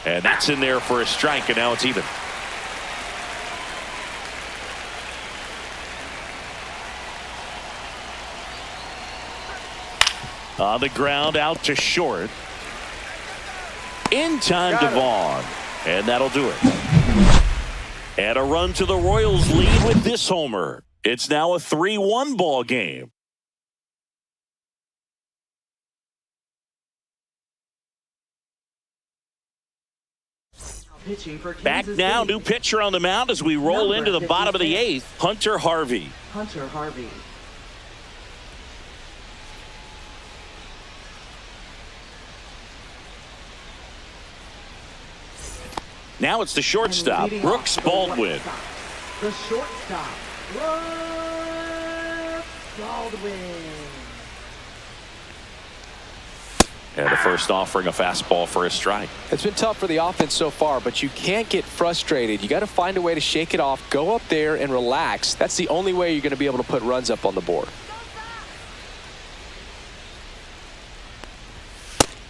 And that's in there for a strike, and now it's even. On the ground, out to short. In time to Vaughn. And that'll do it. And a run to the Royals lead with this homer. It's now a 3-1 ball game. Back now, new pitcher on the mound as we roll into the bottom of the 8th, Hunter Harvey.
Hunter Harvey.
Now it's the shortstop, Brooks Baldwin.
The shortstop, Brooks Baldwin.
And the first offering a fastball for a strike.
It's been tough for the offense so far, but you can't get frustrated. You got to find a way to shake it off, go up there and relax. That's the only way you're going to be able to put runs up on the board.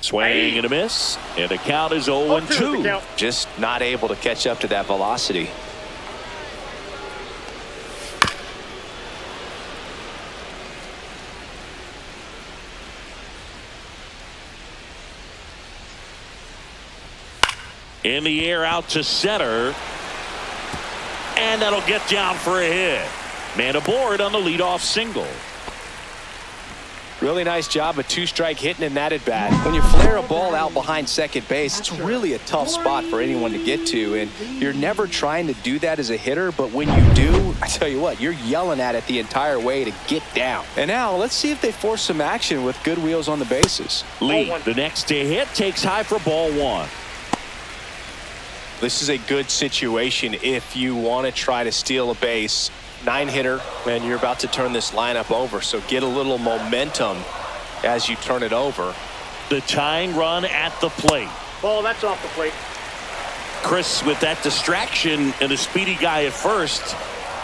Swing and a miss. And the count is 0-2.
Just not able to catch up to that velocity.
In the air out to center. And that'll get down for a hit. Man aboard on the leadoff single.
Really nice job, a two-strike hitting in that at bat. When you flare a ball out behind second base, it's really a tough spot for anyone to get to, and you're never trying to do that as a hitter, but when you do, I tell you what, you're yelling at it the entire way to get down. And now let's see if they force some action with good wheels on the bases.
Lee, the next to hit, takes high for ball one.
This is a good situation if you want to try to steal a base. 9-hitter, and you're about to turn this lineup over, so get a little momentum as you turn it over.
The tying run at the plate.
Ball, that's off the plate.
Chris, with that distraction and a speedy guy at first,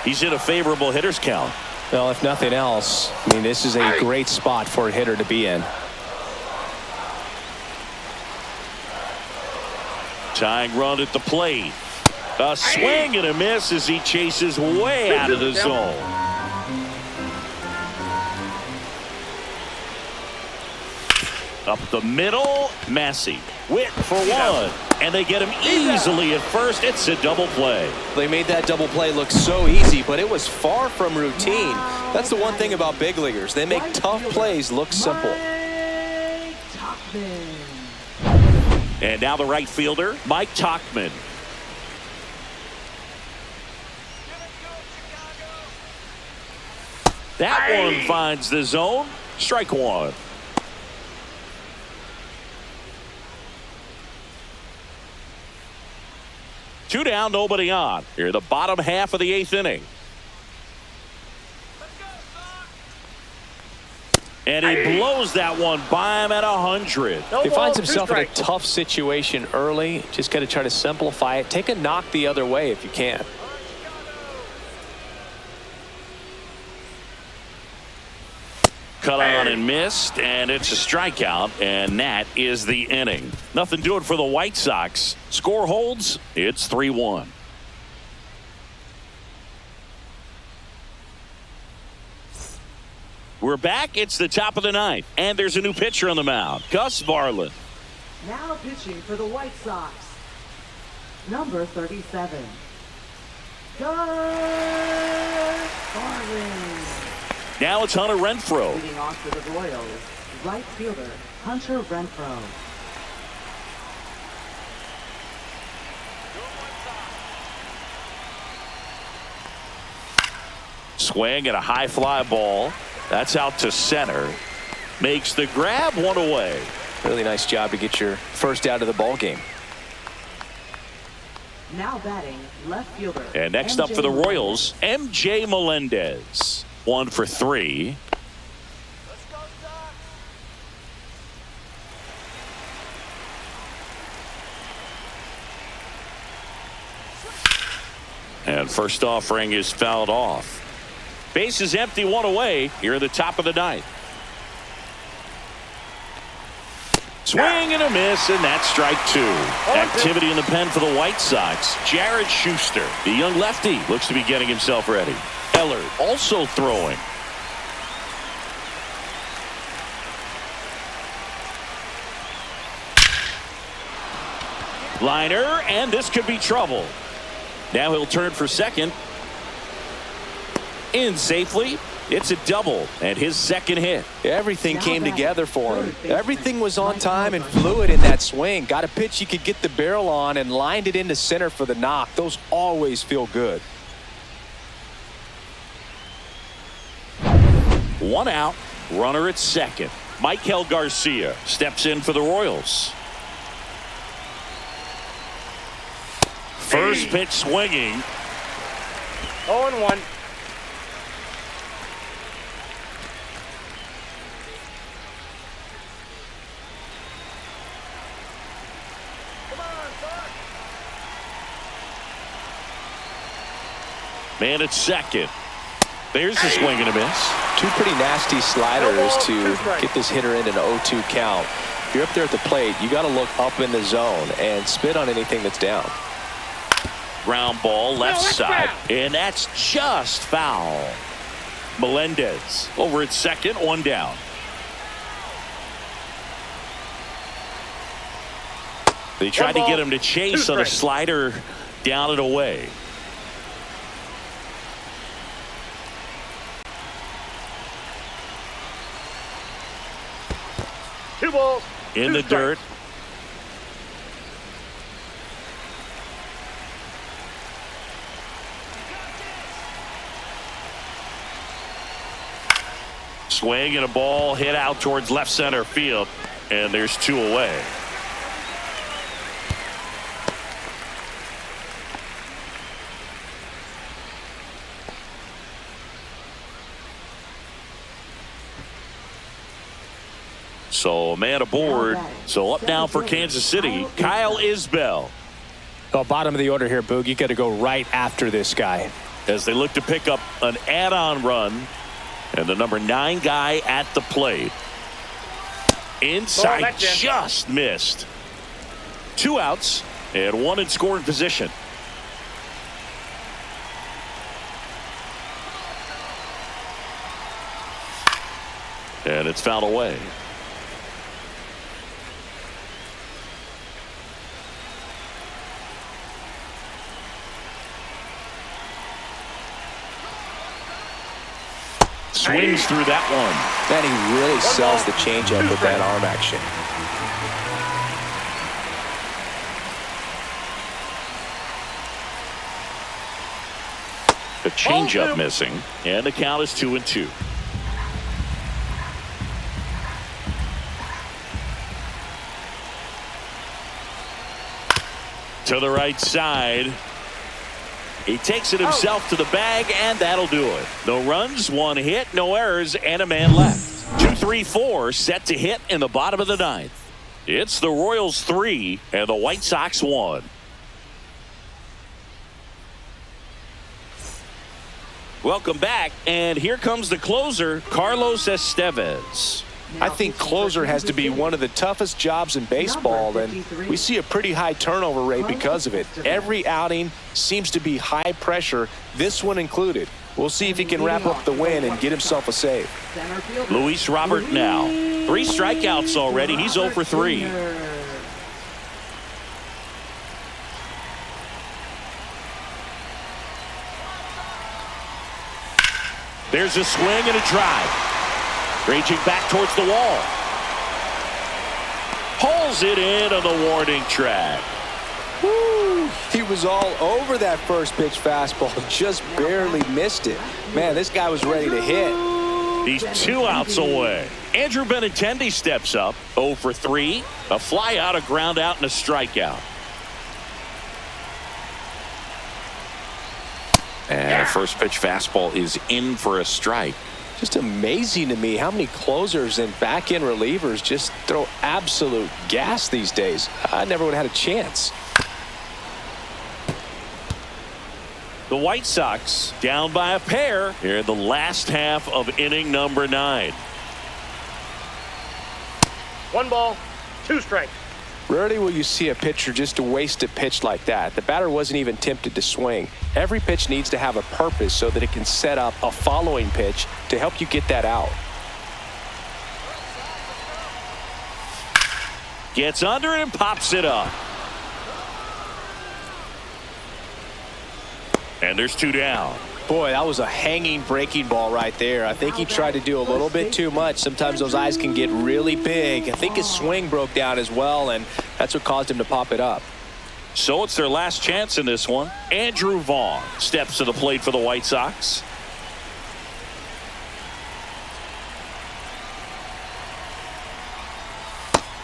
he's in a favorable hitter's count.
Well, if nothing else, I mean, this is a great spot for a hitter to be in.
Tying run at the plate. A swing and a miss as he chases way out of the zone. Up the middle, Massey. Witt for one. And they get him easily at first. It's a double play.
They made that double play look so easy, but it was far from routine. That's the one thing about big leaguers. They make tough plays look simple.
And now the right fielder, Mike Tauchman. That one finds the zone. Strike one. Two down, nobody on. Here, the bottom half of the 8th inning. And he blows that one by him at 100.
He finds himself in a tough situation early. Just got to try to simplify it. Take a knock the other way if you can.
Cut on and missed, and it's a strikeout, and that is the inning. Nothing doing for the White Sox. Score holds. It's 3-1. We're back. It's the top of the 9th, and there's a new pitcher on the mound, Gus Varland.
Now pitching for the White Sox, number 37, Gus Varland.
Now it's Hunter Renfroe.
Leading off for the Royals, right fielder Hunter Renfroe.
Swing and a high fly ball. That's out to center. Makes the grab, one away.
Really nice job to get your first out of the ball game.
Now batting left fielder.
And next up for the Royals, MJ Melendez. 1 for 3.
Let's go, Doc.
And first offering is fouled off. Base is empty, one away. Here at the top of the 9th. Swing and a miss, and that's strike 2. Activity in the pen for the White Sox. Jared Schuster, the young lefty, looks to be getting himself ready. Ellard also throwing. Liner, and this could be trouble. Now he'll turn for second. In safely. It's a double and his second hit.
Everything came together for him. Everything was on time and fluid in that swing. Got a pitch he could get the barrel on and lined it into center for the knock. Those always feel good.
1 out. Runner at second. Michael Garcia steps in for the Royals. First pitch swinging.
0-1.
Man at second. There's a swing and a miss.
Two pretty nasty sliders to get this hitter in an 0-2 count. you're up there at the plate, you got to look up in the zone and spit on anything that's down.
Ground ball left side, and that's just foul. Melendez over at second, one down. They tried to get him to chase on a slider down and away.
Two balls.
In the dirt. Swing and a ball hit out towards left center field, and there's two away. So a man aboard. So up now for Kansas City, Kyle Isbell.
Well, bottom of the order here, Boog. You got to go right after this guy
as they look to pick up an add-on run. And the number 9 guy at the plate. Inside, just missed. 2 outs and 1 in scoring position. And it's fouled away. Swings through that one.
Man, he really sells the changeup with that arm action.
The changeup missing, and the count is 2-2. To the right side. He takes it himself to the bag, and that'll do it. No runs, 1 hit, no errors, and a man left. 2-3-4 set to hit in the bottom of the 9th. It's the Royals 3 and the White Sox 1. Welcome back, and here comes the closer, Carlos Estevez.
I think closer has to be one of the toughest jobs in baseball, and we see a pretty high turnover rate because of it. Every outing seems to be high pressure, this one included. We'll see if he can wrap up the win and get himself a save.
Luis Robert now. 3 strikeouts already. He's 0 for 3. There's a swing and a drive. Raging back towards the wall. Pulls it in on the warning track.
Woo! He was all over that first pitch fastball. Just barely missed it. Man, this guy was ready to hit.
He's 2 outs away. Andrew Benintendi steps up. 0 for 3. A fly out, a ground out, and a strikeout. And a first pitch fastball is in for a strike.
Just amazing to me how many closers and back-end relievers just throw absolute gas these days. I never would have had a chance.
The White Sox down by a pair here in the last half of inning number 9.
1 ball, 2 strikes.
Rarely will you see a pitcher just waste a pitch like that. The batter wasn't even tempted to swing. Every pitch needs to have a purpose so that it can set up a following pitch to help you get that out.
Gets under it and pops it up. And there's 2 down.
Boy, that was a hanging breaking ball right there. I think he tried to do a little bit too much. Sometimes those eyes can get really big. I think his swing broke down as well, and that's what caused him to pop it up.
So it's their last chance in this one. Andrew Vaughn steps to the plate for the White Sox.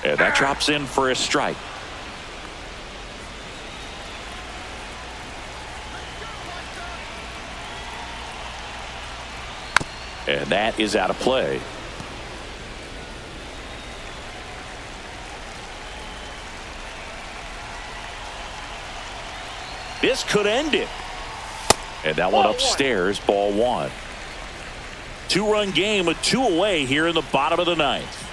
And that drops in for a strike. And that is out of play. This could end it. And that one upstairs, ball 1. 2-run game with 2 away here in the bottom of the 9th.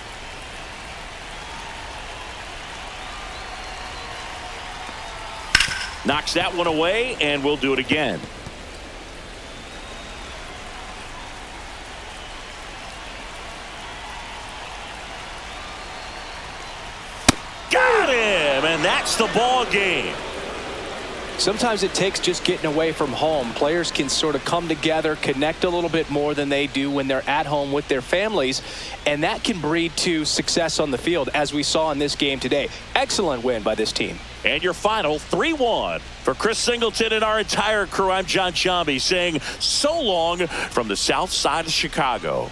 Knocks that one away, and we'll do it again. Got him, and that's the ball game.
Sometimes it takes just getting away from home. Players can sort of come together, connect a little bit more than they do when they're at home with their families, and that can breed to success on the field, as we saw in this game today. Excellent win by this team.
And your final 3-1. For Chris Singleton and our entire crew, I'm John Chambi saying so long from the south side of Chicago.